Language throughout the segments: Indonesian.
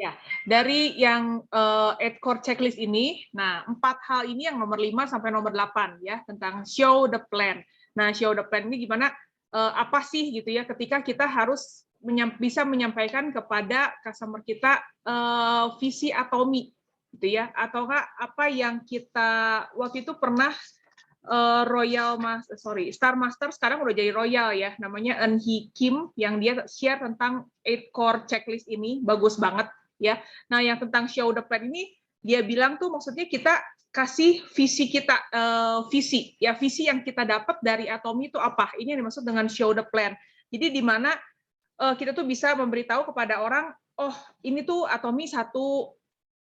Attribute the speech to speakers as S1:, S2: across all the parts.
S1: Ya, dari yang 8 core checklist ini, nah 4 hal ini yang nomor 5 sampai nomor 8 ya, tentang show the plan. Nah, show the plan ini gimana, apa sih gitu ya, ketika kita harus bisa menyampaikan kepada customer kita visi Atomy gitu ya, ataukah apa yang kita waktu itu pernah Star Master sekarang udah jadi Royal ya, namanya Eunhee Kim yang dia share tentang 8 core checklist ini, bagus banget ya. Nah, yang tentang show the plan ini dia bilang tuh maksudnya kita kasih visi kita, visi yang kita dapat dari Atomy itu apa? Ini yang dimaksud dengan show the plan. Jadi di mana kita tuh bisa memberitahu kepada orang, oh ini tuh Atomy satu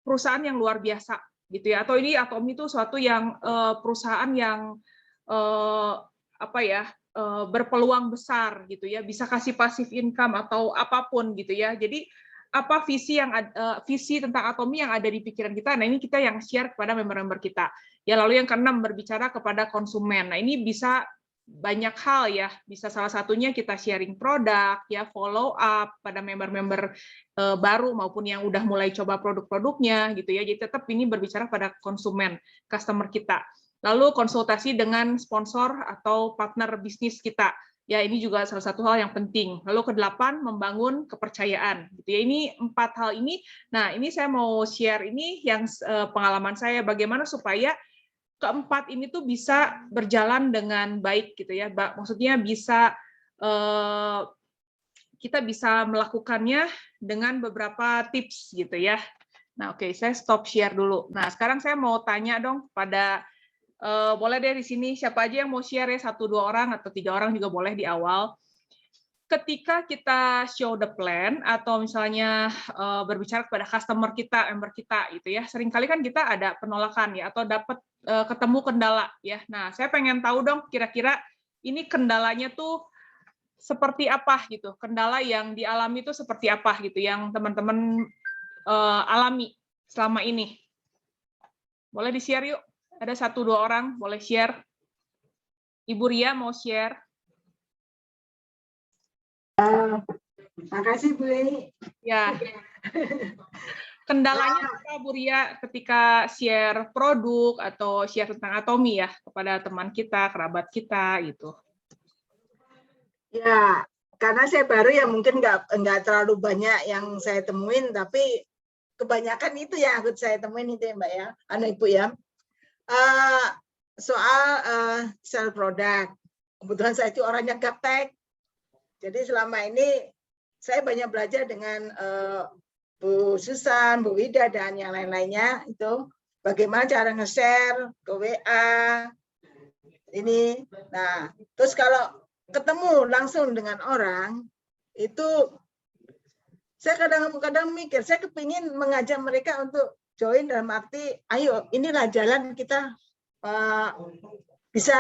S1: perusahaan yang luar biasa gitu ya, atau ini Atomy itu suatu yang perusahaan yang berpeluang besar gitu ya, bisa kasih passive income atau apapun gitu ya. Jadi apa visi tentang Atomy yang ada di pikiran kita. Nah, ini kita yang share kepada member-member kita. Ya, lalu yang keenam berbicara kepada konsumen. Nah, ini bisa banyak hal ya, bisa salah satunya kita sharing produk ya, follow up pada member-member baru maupun yang udah mulai coba produk-produknya gitu ya. Jadi tetap ini berbicara pada konsumen, customer kita. Lalu konsultasi dengan sponsor atau partner bisnis kita. Ya, ini juga salah satu hal yang penting. Lalu ke-8, membangun kepercayaan. Gitu ya. Ini 4 hal ini. Nah, ini saya mau share ini yang pengalaman saya bagaimana supaya keempat ini tuh bisa berjalan dengan baik gitu ya. Maksudnya bisa kita bisa melakukannya dengan beberapa tips gitu ya. Nah, oke, saya stop share dulu. Nah, sekarang saya mau tanya dong pada boleh deh di sini siapa aja yang mau share ya, 1-2 orang atau 3 orang juga boleh di awal. Ketika kita show the plan atau misalnya berbicara kepada customer kita, member kita gitu ya, seringkali kan kita ada penolakan ya atau dapat ketemu kendala ya. Nah, saya pengen tahu dong kira-kira ini kendalanya tuh seperti apa gitu. Kendala yang dialami itu seperti apa gitu yang teman-teman alami selama ini. Boleh di-share yuk. Ada 1-2 orang boleh share. Ibu Ria mau share.
S2: Makasih Bu.
S1: Ya. Kendalanya apa Bu Ria ketika share produk atau share tentang Atomy ya kepada teman kita, kerabat kita gitu.
S2: Ya, karena saya baru ya mungkin nggak terlalu banyak yang saya temuin, tapi kebanyakan itu yang aku saya temuin itu ya Mbak ya, Ibu ya. Soal sell produk, kebetulan saya itu orangnya gaptek. Jadi selama ini saya banyak belajar dengan Bu Susan, Bu Wida, dan yang lain-lainnya itu bagaimana cara nge-share ke WA ini. Nah, terus kalau ketemu langsung dengan orang itu saya kadang-kadang mikir, saya kepingin mengajak mereka untuk join dalam arti, ayo inilah jalan kita bisa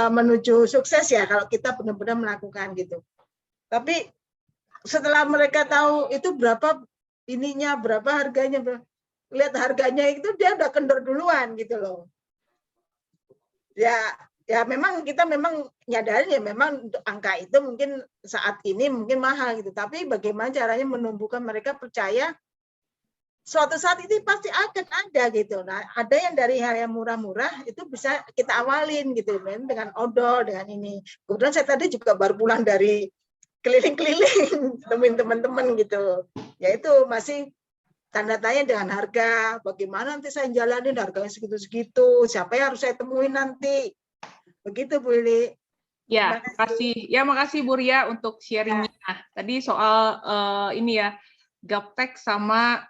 S2: menuju sukses ya kalau kita benar-benar melakukan gitu. Tapi setelah mereka tahu itu berapa ininya, berapa harganya, lihat harganya itu dia udah kendor duluan gitu loh. Ya memang kita memang nyadarin ya memang untuk angka itu mungkin saat ini mungkin mahal gitu. Tapi bagaimana caranya menumbuhkan mereka percaya suatu saat itu pasti akan ada gitu. Nah, ada yang dari hal yang murah-murah itu bisa kita awalin gitu dengan odol, dengan ini. Kemudian saya tadi juga baru pulang dari keliling-keliling temuin teman-teman gitu. Ya itu masih tanda tanya dengan harga. Bagaimana nanti saya jalanin harganya segitu-segitu, siapa yang harus saya temuin nanti. Begitu Bu Lili.
S1: Ya, makasih. Ya, makasih Bu Ria untuk sharingnya. Nah, tadi soal ini ya, gaptek sama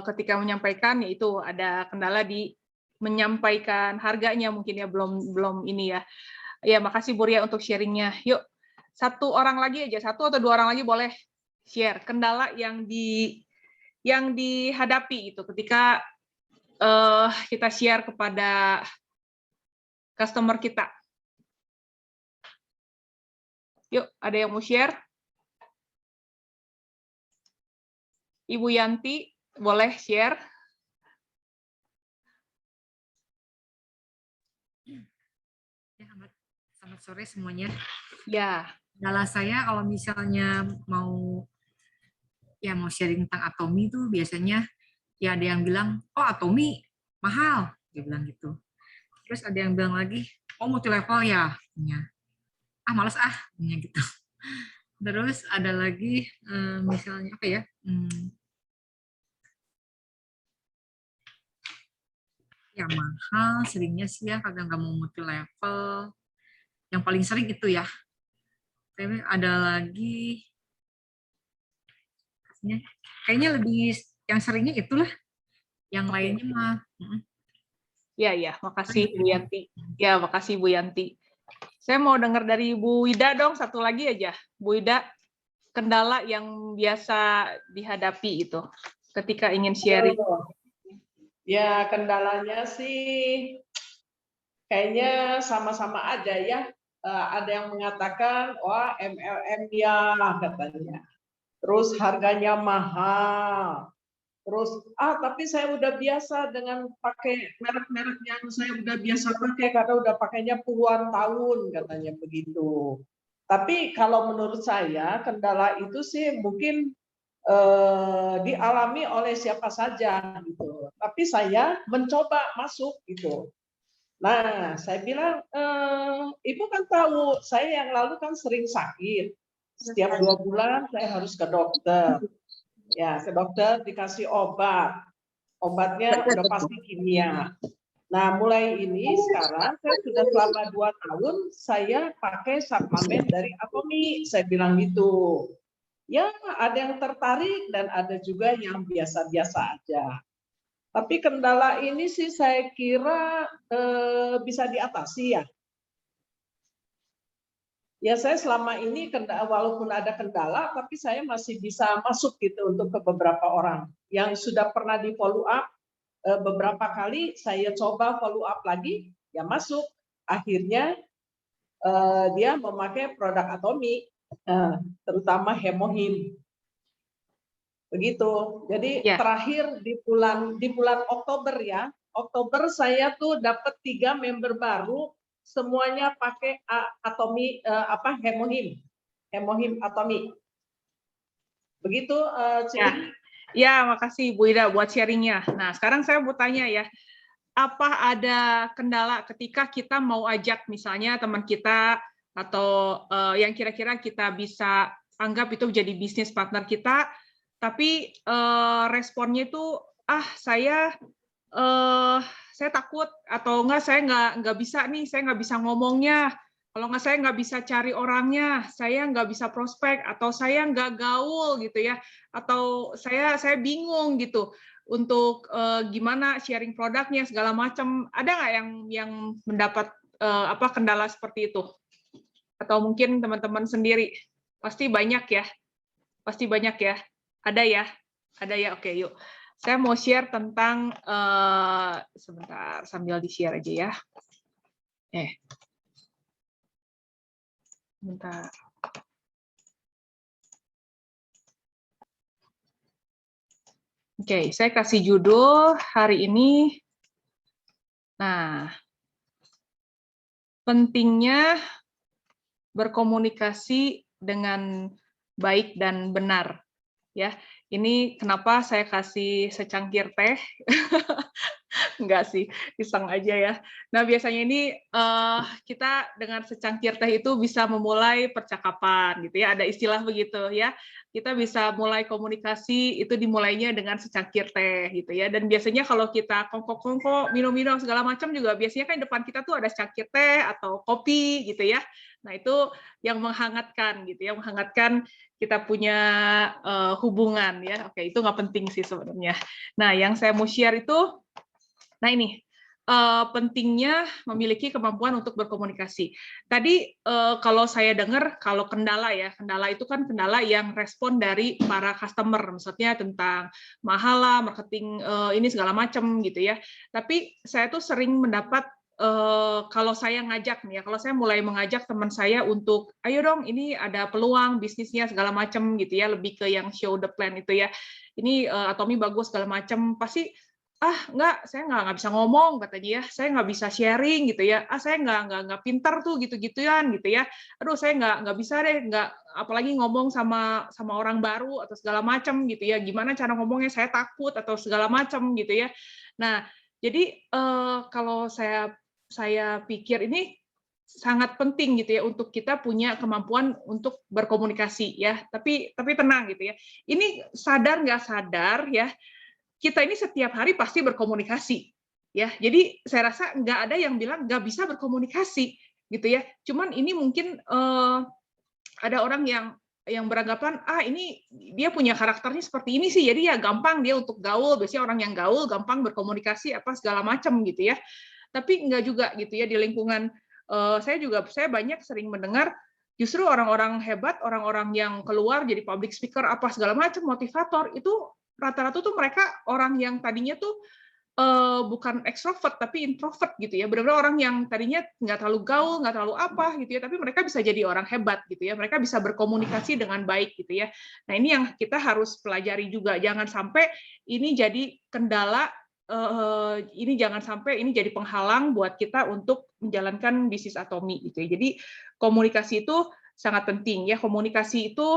S1: ketika menyampaikan yaitu ada kendala di menyampaikan harganya mungkin ya belum ini ya. Ya, makasih Bu Ria untuk sharingnya. Yuk, 1 orang lagi aja, 1 atau 2 orang lagi boleh share kendala yang dihadapi itu ketika kita share kepada customer kita. Yuk, ada yang mau share? Ibu Yanti, boleh share?
S3: Selamat sore semuanya.
S1: Ya.
S3: Kendala saya kalau misalnya mau ya mau sharing tentang Atomi tuh biasanya ya ada yang bilang, oh Atomi mahal, dia bilang gitu. Terus ada yang bilang lagi, oh multi level ya, males gitu. Terus ada lagi misalnya apa ya? Ya mahal, seringnya sih ya kadang nggak mau multi level. Yang paling sering itu ya. Tapi ada lagi, kayaknya lebih yang seringnya itulah. Yang lainnya mah.
S1: Ya, makasih Bu Yanti. Ya, makasih Bu Yanti. Saya mau dengar dari Bu Wida dong, satu lagi aja. Bu Wida, kendala yang biasa dihadapi itu ketika ingin sharing.
S4: Ya, kendalanya sih kayaknya sama-sama aja ya. Ada yang mengatakan, wah MLM ya katanya. Terus harganya mahal. Terus, tapi saya udah biasa dengan pakai merek-merek yang saya udah biasa pakai karena udah pakainya puluhan tahun katanya begitu. Tapi kalau menurut saya kendala itu sih mungkin dialami oleh siapa saja gitu. Tapi saya mencoba masuk gitu. Nah, saya bilang, Ibu kan tahu, saya yang lalu kan sering sakit. Setiap 2 bulan saya harus ke dokter. Ya, ke dokter dikasih obat. Obatnya udah pasti kimia. Nah, mulai ini sekarang saya sudah selama 2 tahun saya pakai suplemen dari Atomi. Saya bilang gitu. Ya, ada yang tertarik dan ada juga yang biasa-biasa aja. Tapi kendala ini sih saya kira bisa diatasi ya. Ya saya selama ini walaupun ada kendala, tapi saya masih bisa masuk gitu untuk ke beberapa orang yang sudah pernah di follow up beberapa kali. Saya coba follow up lagi, ya masuk. Akhirnya dia memakai produk Atomi, terutama Hemohim. Begitu. Jadi terakhir di bulan Oktober ya, Oktober saya tuh dapat 3 member baru. Semuanya pakai Atomi Hemohim Atomi. Begitu,
S1: Ya, makasih Bu Ida buat sharingnya. Nah, sekarang saya mau tanya ya, apa ada kendala ketika kita mau ajak misalnya teman kita atau yang kira-kira kita bisa anggap itu jadi bisnis partner kita, tapi responnya itu saya takut atau enggak saya nggak bisa nih, saya nggak bisa ngomongnya, kalau nggak saya nggak bisa cari orangnya, saya nggak bisa prospek atau saya nggak gaul gitu ya, atau saya bingung gitu untuk gimana sharing produknya segala macam. Ada nggak yang mendapat kendala seperti itu? Atau mungkin teman-teman sendiri? Pasti banyak ya. Ada ya? Oke, yuk. Saya mau share tentang sebentar sambil di-share aja ya. Bentar. Oke, saya kasih judul hari ini. Nah, pentingnya berkomunikasi dengan baik dan benar. Ya, ini kenapa saya kasih secangkir teh? Enggak sih, iseng aja ya. Nah, biasanya ini kita dengan secangkir teh itu bisa memulai percakapan gitu ya. Ada istilah begitu ya. Kita bisa mulai komunikasi itu dimulainya dengan secangkir teh gitu ya. Dan biasanya kalau kita kongkok-kongkok, minum-minum segala macam juga biasanya kan di depan kita tuh ada secangkir teh atau kopi gitu ya. Nah, itu yang menghangatkan gitu ya, menghangatkan kita punya hubungan ya. Oke, itu nggak penting sih sebenarnya. Nah, yang saya mau share itu, nah ini pentingnya memiliki kemampuan untuk berkomunikasi. Tadi kalau saya dengar, kalau kendala itu kan kendala yang respon dari para customer, maksudnya tentang mahal lah, marketing ini segala macam gitu ya. Tapi saya tuh sering mendapat kalau saya ngajak nih ya, kalau saya mulai mengajak teman saya untuk, ayo dong, ini ada peluang bisnisnya segala macam gitu ya, lebih ke yang show the plan itu ya. Ini Atomi bagus segala macam, pasti enggak, saya nggak bisa ngomong katanya ya, saya nggak bisa sharing gitu ya, saya nggak pintar tuh gitu-gituan gitu ya, aduh saya nggak bisa deh, nggak apalagi ngomong sama orang baru atau segala macam gitu ya, gimana cara ngomongnya, saya takut atau segala macam gitu ya. Nah jadi kalau saya pikir ini sangat penting gitu ya untuk kita punya kemampuan untuk berkomunikasi ya, tapi tenang gitu ya, ini sadar nggak sadar ya, kita ini setiap hari pasti berkomunikasi, ya. Jadi saya rasa nggak ada yang bilang nggak bisa berkomunikasi, gitu ya. Cuman ini mungkin ada orang yang beranggapan ini dia punya karakternya seperti ini sih, jadi ya gampang dia untuk gaul. Biasanya orang yang gaul gampang berkomunikasi apa segala macam gitu ya. Tapi nggak juga gitu ya di lingkungan saya banyak sering mendengar justru orang-orang hebat, orang-orang yang keluar jadi public speaker apa segala macam, motivator itu rata-rata tuh mereka orang yang tadinya tuh bukan ekstrovert tapi introvert gitu ya, benar-benar orang yang tadinya nggak terlalu gaul, nggak terlalu apa gitu ya, tapi mereka bisa jadi orang hebat gitu ya, mereka bisa berkomunikasi dengan baik gitu ya. Nah ini yang kita harus pelajari juga, jangan sampai ini jadi kendala, ini jangan sampai ini jadi penghalang buat kita untuk menjalankan bisnis Atomi gitu ya. Jadi komunikasi itu sangat penting ya, komunikasi itu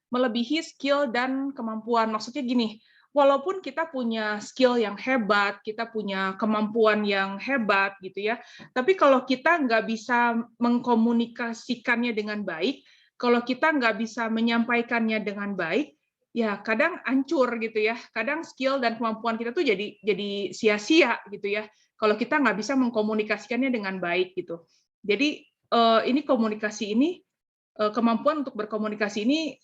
S1: melebihi skill dan kemampuan. Maksudnya gini, walaupun kita punya skill yang hebat, kita punya kemampuan yang hebat gitu ya, tapi kalau kita nggak bisa mengkomunikasikannya dengan baik, kalau kita nggak bisa menyampaikannya dengan baik, ya kadang hancur gitu ya. Kadang skill dan kemampuan kita tuh jadi sia-sia gitu ya. Kalau kita nggak bisa mengkomunikasikannya dengan baik gitu. Jadi ini komunikasi ini, kemampuan untuk berkomunikasi ini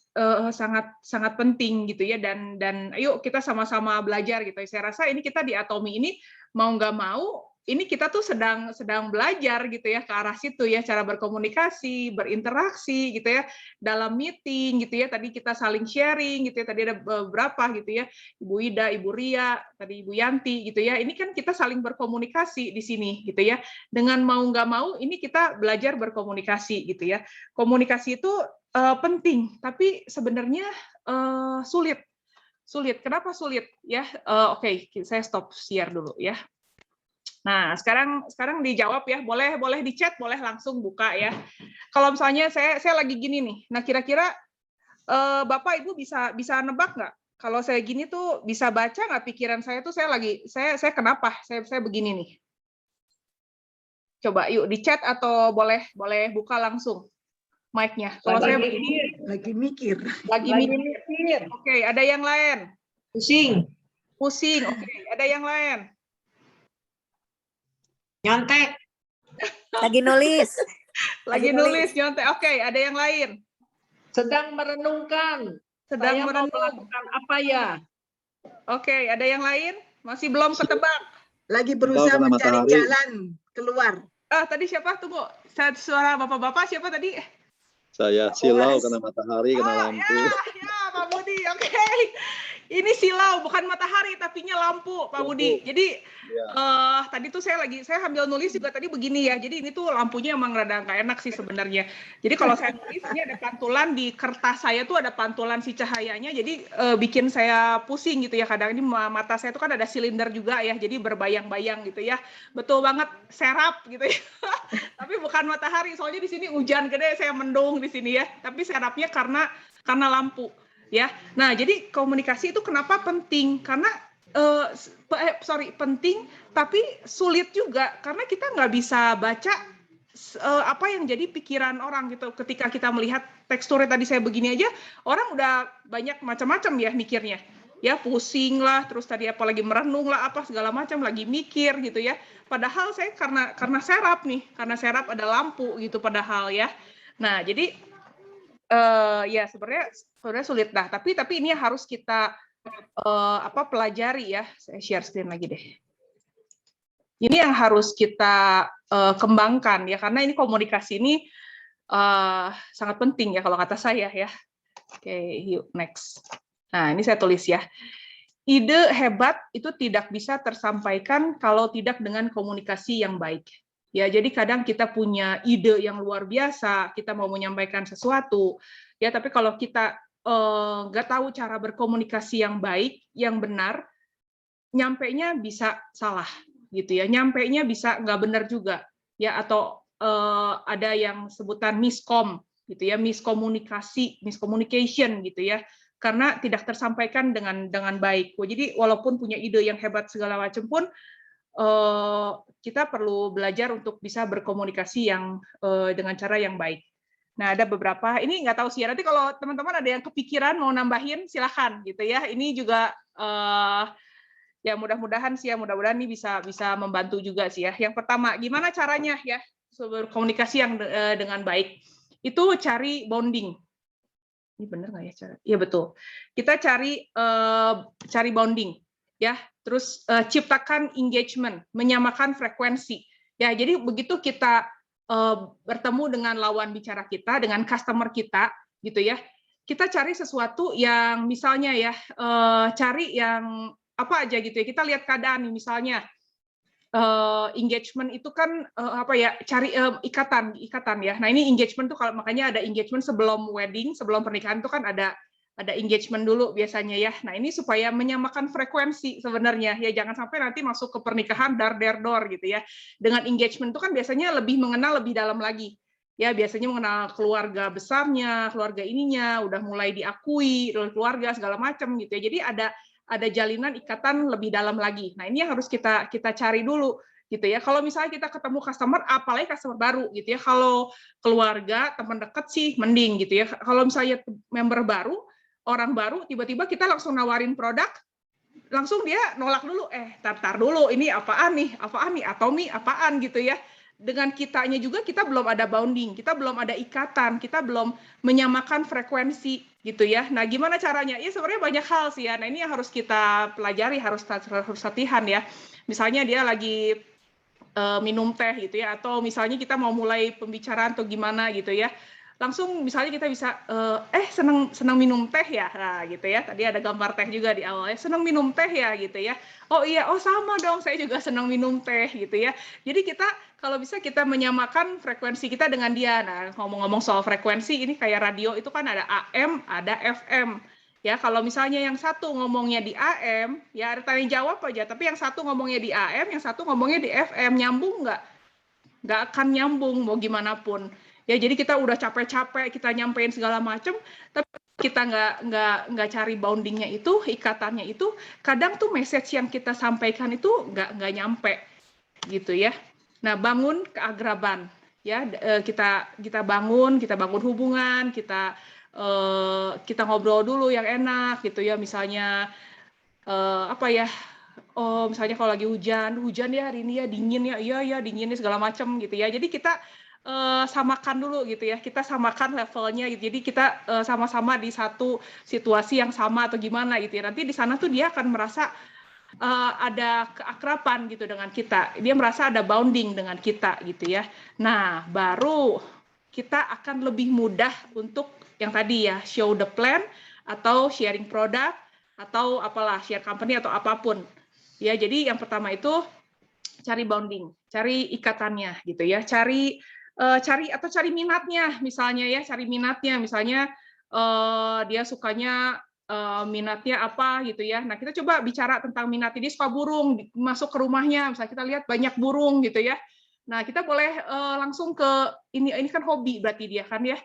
S1: sangat sangat penting gitu ya, dan ayo kita sama-sama belajar gitu. Saya rasa ini kita di Atomi ini mau nggak mau ini kita tuh sedang belajar gitu ya ke arah situ ya, cara berkomunikasi, berinteraksi gitu ya dalam meeting gitu ya. Tadi kita saling sharing gitu ya. Tadi ada beberapa gitu ya, Ibu Ida, Ibu Ria, tadi Ibu Yanti gitu ya. Ini kan kita saling berkomunikasi di sini gitu ya. Dengan mau nggak mau ini kita belajar berkomunikasi gitu ya. Komunikasi itu penting, tapi sebenarnya sulit. Kenapa sulit? Ya, oke, saya stop share dulu ya. Nah, sekarang dijawab ya. Boleh di chat, boleh langsung buka ya. Kalau misalnya saya lagi gini nih. Nah, kira-kira Bapak Ibu bisa nebak nggak? Kalau saya gini tuh bisa baca nggak pikiran saya tuh saya kenapa? Saya begini nih. Coba yuk di chat atau boleh buka langsung mic-nya. Kalau saya begini
S2: Lagi mikir.
S1: lagi mikir. Oke, ada yang lain?
S4: Pusing.
S1: Oke, ada yang lain?
S4: Nyontek.
S5: Lagi nulis.
S1: Lagi nulis, nyontek. Oke, ada yang lain?
S4: Sedang merenungkan.
S1: Sedang
S4: Saya mau
S1: merenung.
S4: melakukan apa ya?
S1: Oke, ada yang lain? Masih belum ketebak?
S2: Lagi berusaha
S6: Kena
S2: mencari
S6: matahari.
S2: jalan keluar.
S1: Tadi siapa? Tunggu. Suara bapak-bapak siapa tadi?
S6: Saya silau kena matahari, kena lampu.
S1: Ya, Pak Budi. Oke. Ini silau, bukan matahari, tapinya lampu, Pak Budi. Jadi tadi tuh saya sambil nulis juga tadi begini ya. Jadi ini tuh lampunya emang rada nggak enak sih sebenarnya. Jadi kalau saya nulis ini ada pantulan di kertas saya tuh ada pantulan si cahayanya. Jadi bikin saya pusing gitu ya. Kadang ini mata saya tuh kan ada silinder juga ya. Jadi berbayang-bayang gitu ya. Betul banget serap gitu ya. Tapi bukan matahari. Soalnya di sini hujan gede, saya mendung di sini ya. Tapi serapnya karena lampu. Ya, nah jadi komunikasi itu kenapa penting? Karena penting, tapi sulit juga karena kita nggak bisa baca apa yang jadi pikiran orang gitu. Ketika kita melihat teksturnya tadi saya begini aja, orang udah banyak macam-macam ya mikirnya. Ya pusing lah, terus tadi apalagi merenung lah, apa segala macam lagi mikir gitu ya. Padahal saya karena serap nih, karena serap ada lampu gitu padahal ya. Nah jadi ya sebenarnya sulit dah, tapi ini harus kita pelajari ya. Saya share screen lagi deh. Ini yang harus kita kembangkan ya, karena ini komunikasi ini sangat penting ya kalau kata saya ya. Oke, yuk next. Nah ini saya tulis ya. Ide hebat itu tidak bisa tersampaikan kalau tidak dengan komunikasi yang baik. Ya, jadi kadang kita punya ide yang luar biasa, kita mau menyampaikan sesuatu, ya, tapi kalau kita nggak tahu cara berkomunikasi yang baik, yang benar, nyampainya bisa salah gitu ya, nyampainya bisa nggak benar juga ya, atau ada yang sebutan miskom gitu ya, miscommunication gitu ya, karena tidak tersampaikan dengan baik. Jadi walaupun punya ide yang hebat segala macam pun kita perlu belajar untuk bisa berkomunikasi yang dengan cara yang baik. Nah, ada beberapa, ini nggak tahu sih ya, nanti kalau teman-teman ada yang kepikiran mau nambahin, silahkan gitu ya. Ini juga ya mudah-mudahan sih ya, mudah-mudahan ini bisa membantu juga sih ya. Yang pertama, gimana caranya ya berkomunikasi yang dengan baik? Itu cari bonding. Ini benar nggak ya cara? Iya betul. Kita cari bonding ya. Terus ciptakan engagement, menyamakan frekuensi. Ya, jadi begitu kita bertemu dengan lawan bicara kita, dengan customer kita gitu ya. Kita cari sesuatu yang misalnya ya, cari yang apa aja gitu ya, kita lihat keadaan nih, misalnya engagement itu kan apa ya, cari ikatan ya. Nah ini engagement tuh, kalau makanya ada engagement sebelum wedding, sebelum pernikahan tuh kan ada engagement dulu biasanya ya. Nah ini supaya menyamakan frekuensi sebenarnya ya, jangan sampai nanti masuk ke pernikahan dar gitu ya. Dengan engagement itu kan biasanya lebih mengenal lebih dalam lagi. Ya biasanya mengenal keluarga besarnya, keluarga ininya, udah mulai diakui oleh keluarga segala macam gitu ya. Jadi ada jalinan ikatan lebih dalam lagi. Nah, ini yang harus kita cari dulu gitu ya. Kalau misalnya kita ketemu customer, apalagi customer baru gitu ya. Kalau keluarga, teman dekat sih mending gitu ya. Kalau misalnya member baru, orang baru, tiba-tiba kita langsung nawarin produk, langsung dia nolak dulu. Tar dulu, ini apaan nih, Atomy apaan gitu ya. Dengan kitanya juga kita belum ada bounding, kita belum ada ikatan, kita belum menyamakan frekuensi gitu ya. Nah, gimana caranya? Ya sebenarnya banyak hal sih ya. Nah, ini yang harus kita pelajari, harus latihan ya. Misalnya dia lagi minum teh gitu ya, atau misalnya kita mau mulai pembicaraan atau gimana gitu ya. Langsung misalnya kita bisa senang minum teh ya, nah, gitu ya. Tadi ada gambar teh juga di awal ya, senang minum teh ya gitu ya. Oh iya, oh sama dong, saya juga senang minum teh gitu ya. Jadi kita kalau bisa kita menyamakan frekuensi kita dengan dia. Nah, ngomong-ngomong soal frekuensi, ini kayak radio itu kan ada AM, ada FM. Ya, kalau misalnya yang satu ngomongnya di AM, ya ada tanya jawab aja. Tapi yang satu ngomongnya di AM, yang satu ngomongnya di FM, nyambung nggak? Nggak akan nyambung mau gimana pun. Ya, jadi kita udah capek-capek kita nyampein segala macam, tapi kita nggak cari boundingnya itu, ikatannya itu, kadang tuh message yang kita sampaikan itu nggak nyampe gitu ya. Nah, bangun keakraban ya, kita bangun hubungan, kita ngobrol dulu yang enak gitu ya, misalnya apa ya, oh misalnya kalau lagi hujan ya hari ini ya, dingin ya, iya dingin ya segala macam gitu ya. Jadi kita samakan dulu gitu ya, kita samakan levelnya gitu. Jadi kita sama-sama di satu situasi yang sama atau gimana gitu ya. Nanti di sana tuh dia akan merasa ada keakraban gitu dengan kita. Dia merasa ada bounding dengan kita gitu ya. Nah, baru kita akan lebih mudah untuk yang tadi ya, show the plan atau sharing product atau apalah, share company atau apapun. Ya, jadi yang pertama itu cari bounding, cari ikatannya gitu ya, cari minatnya misalnya dia sukanya minatnya apa gitu ya. Nah, kita coba bicara tentang minatnya. Dia suka burung, masuk ke rumahnya, misalnya kita lihat banyak burung gitu ya. Nah, kita boleh langsung ke ini kan hobi berarti dia kan ya.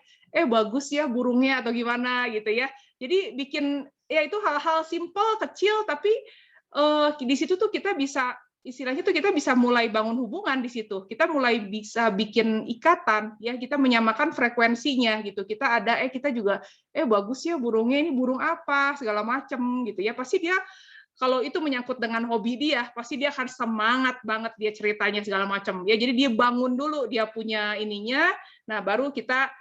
S1: Bagus ya burungnya atau gimana gitu ya. Jadi bikin ya itu hal-hal simple, kecil, tapi di situ tuh kita bisa istilahnya tuh kita bisa mulai bangun hubungan di situ. Kita mulai bisa bikin ikatan ya, kita menyamakan frekuensinya gitu. Kita ada kita juga bagus ya burungnya, ini burung apa segala macam gitu ya. Pasti dia kalau itu menyangkut dengan hobi dia, pasti dia akan semangat banget dia ceritanya segala macam. Ya jadi dia bangun dulu dia punya ininya. Nah, baru kita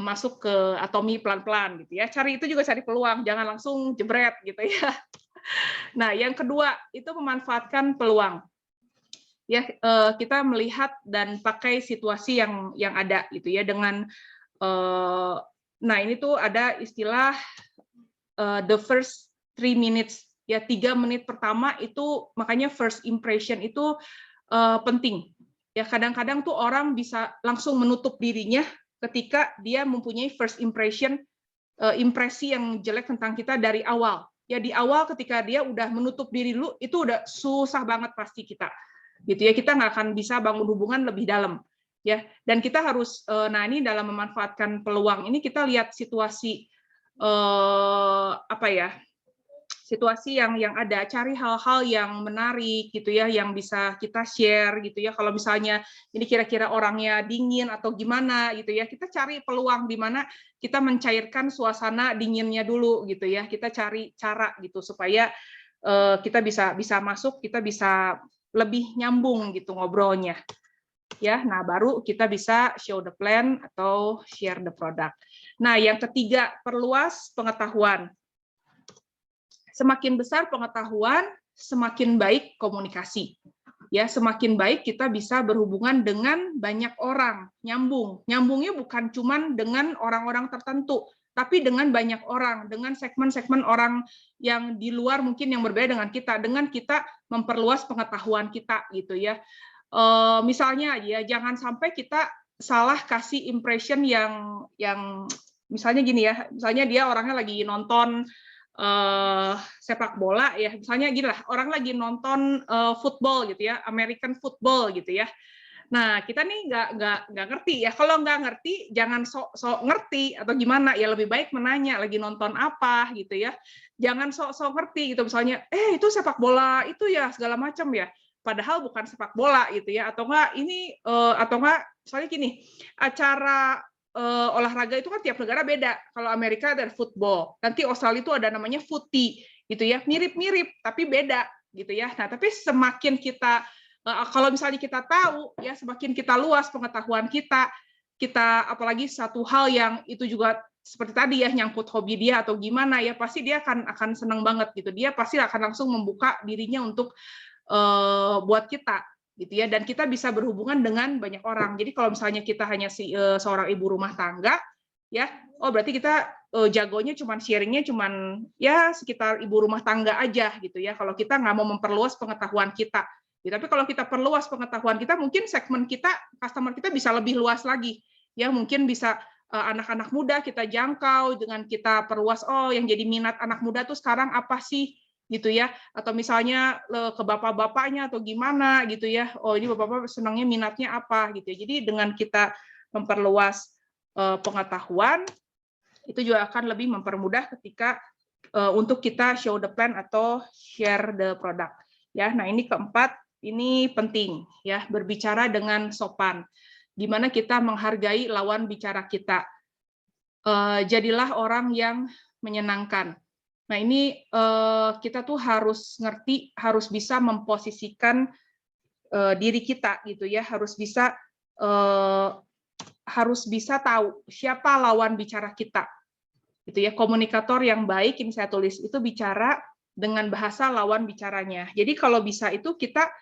S1: masuk ke Atomy pelan-pelan gitu ya. Cari itu juga cari peluang, jangan langsung jebret gitu ya. Nah, yang kedua itu memanfaatkan peluang. Ya, kita melihat dan pakai situasi yang ada gitu ya dengan nah ini tuh ada istilah the first 3 minutes ya, 3 menit pertama itu makanya first impression itu penting. Ya, kadang-kadang tuh orang bisa langsung menutup dirinya ketika dia mempunyai first impression impresi yang jelek tentang kita dari awal. Ya di awal ketika dia udah menutup diri dulu, itu udah susah banget pasti kita. Gitu ya, kita nggak akan bisa bangun hubungan lebih dalam. Ya, dan kita harus, nah ini dalam memanfaatkan peluang ini kita lihat situasi apa ya? Situasi yang ada, cari hal-hal yang menarik gitu ya, yang bisa kita share gitu ya. Kalau misalnya ini kira-kira orangnya dingin atau gimana gitu ya, kita cari peluang di mana kita mencairkan suasana dinginnya dulu gitu ya. Kita cari cara gitu supaya kita bisa masuk, kita bisa lebih nyambung gitu ngobrolnya. Ya, nah baru kita bisa show the plan atau share the product. Nah, yang ketiga, perluas pengetahuan. Semakin besar pengetahuan, semakin baik komunikasi. Ya, semakin baik kita bisa berhubungan dengan banyak orang, nyambung. Nyambungnya bukan cuma dengan orang-orang tertentu, tapi dengan banyak orang, dengan segmen-segmen orang yang di luar mungkin yang berbeda dengan kita memperluas pengetahuan kita gitu ya. Misalnya ya, jangan sampai kita salah kasih impression yang misalnya gini ya, misalnya dia orangnya lagi nonton sepak bola ya, misalnya gini lah, orang lagi nonton football gitu ya, American football gitu ya. Nah, kita nih nggak ngerti ya. Kalau nggak ngerti, jangan sok ngerti atau gimana ya, lebih baik menanya lagi nonton apa gitu ya. Jangan sok ngerti gitu, misalnya, itu sepak bola itu ya segala macam ya. Padahal bukan sepak bola gitu ya, atau enggak ini atau enggak misalnya gini, acara olahraga itu kan tiap negara beda. Kalau Amerika ada football, nanti Australia itu ada namanya footy, gitu ya. Mirip-mirip tapi beda, gitu ya. Nah, tapi semakin kita kalau misalnya kita tahu, ya semakin kita luas pengetahuan kita apalagi satu hal yang itu juga seperti tadi ya nyangkut hobi dia atau gimana ya, pasti dia akan senang banget gitu. Dia pasti akan langsung membuka dirinya untuk buat kita. Gitu ya, dan kita bisa berhubungan dengan banyak orang. Jadi kalau misalnya kita hanya seorang ibu rumah tangga, ya, berarti kita jagonya cuman sharingnya cuman ya sekitar ibu rumah tangga aja gitu ya. Kalau kita nggak mau memperluas pengetahuan kita, ya, tapi kalau kita perluas pengetahuan kita, mungkin segmen kita, customer kita bisa lebih luas lagi. Ya, mungkin bisa anak-anak muda kita jangkau dengan kita perluas. Yang jadi minat anak muda tuh sekarang apa sih? Gitu ya, atau misalnya ke bapak-bapaknya atau gimana gitu ya, ini bapak-bapak senangnya minatnya apa gitu ya. Jadi dengan kita memperluas pengetahuan, itu juga akan lebih mempermudah ketika untuk kita show the plan atau share the product ya. Nah, ini keempat, ini penting ya, berbicara dengan sopan, di mana kita menghargai lawan bicara kita. Jadilah orang yang menyenangkan. Nah, ini kita tuh harus ngerti, harus bisa memposisikan diri kita gitu ya, harus bisa tahu siapa lawan bicara kita. Gitu ya, komunikator yang baik, ini saya tulis, itu bicara dengan bahasa lawan bicaranya. Jadi kalau bisa itu kita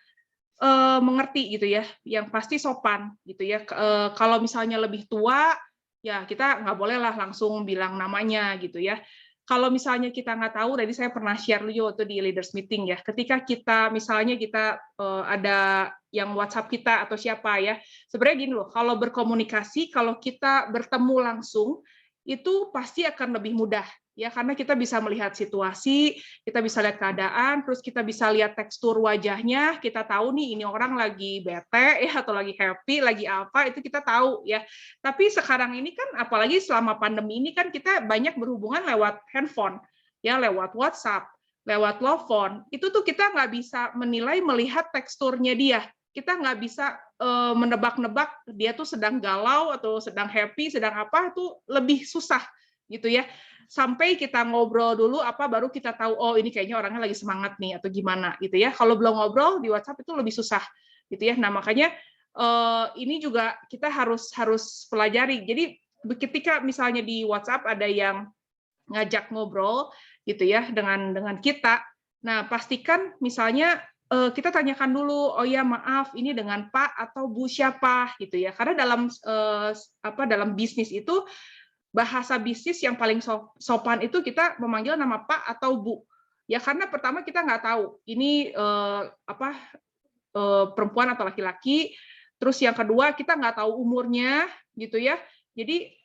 S1: mengerti gitu ya, yang pasti sopan gitu ya. Kalau misalnya lebih tua, ya kita nggak boleh lah langsung bilang namanya gitu ya. Kalau misalnya kita nggak tahu, tadi saya pernah share juga waktu di leaders meeting ya, ketika kita misalnya kita ada yang WhatsApp kita atau siapa ya, sebenarnya gini loh, kalau berkomunikasi, kalau kita bertemu langsung, itu pasti akan lebih mudah ya, karena kita bisa melihat situasi, kita bisa lihat keadaan, terus kita bisa lihat tekstur wajahnya, kita tahu nih ini orang lagi bete ya atau lagi happy, lagi apa, itu kita tahu ya. Tapi sekarang ini kan apalagi selama pandemi ini kan kita banyak berhubungan lewat handphone ya, lewat WhatsApp, lewat telepon. Itu tuh kita nggak bisa menilai, melihat teksturnya dia. Kita nggak bisa menebak-nebak dia tuh sedang galau atau sedang happy, sedang apa, itu lebih susah gitu ya. Sampai kita ngobrol dulu baru kita tahu ini kayaknya orangnya lagi semangat nih atau gimana gitu ya. Kalau belum ngobrol di WhatsApp itu lebih susah gitu ya. Nah, makanya ini juga kita harus pelajari. Jadi ketika misalnya di WhatsApp ada yang ngajak ngobrol gitu ya dengan kita. Nah, pastikan misalnya kita tanyakan dulu, ya maaf ini dengan Pak atau Bu siapa gitu ya. Karena dalam bisnis itu bahasa bisnis yang paling sopan itu kita memanggil nama Pak atau Bu. Ya karena pertama kita nggak tahu ini perempuan atau laki-laki. Terus yang kedua kita nggak tahu umurnya gitu ya. Jadi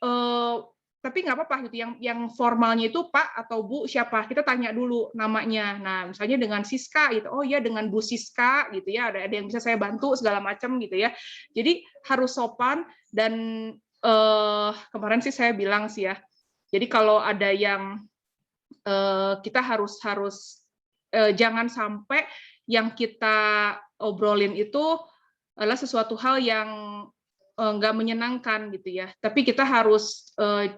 S1: tapi nggak apa-apa gitu. Yang formalnya itu Pak atau Bu siapa, kita tanya dulu namanya. Nah, misalnya dengan Siska gitu, oh ya dengan Bu Siska gitu ya, ada yang bisa saya bantu segala macam gitu ya. Jadi harus sopan dan kemarin sih saya bilang sih ya. Jadi kalau ada yang kita harus jangan sampai yang kita obrolin itu adalah sesuatu hal yang nggak menyenangkan gitu ya. Tapi kita harus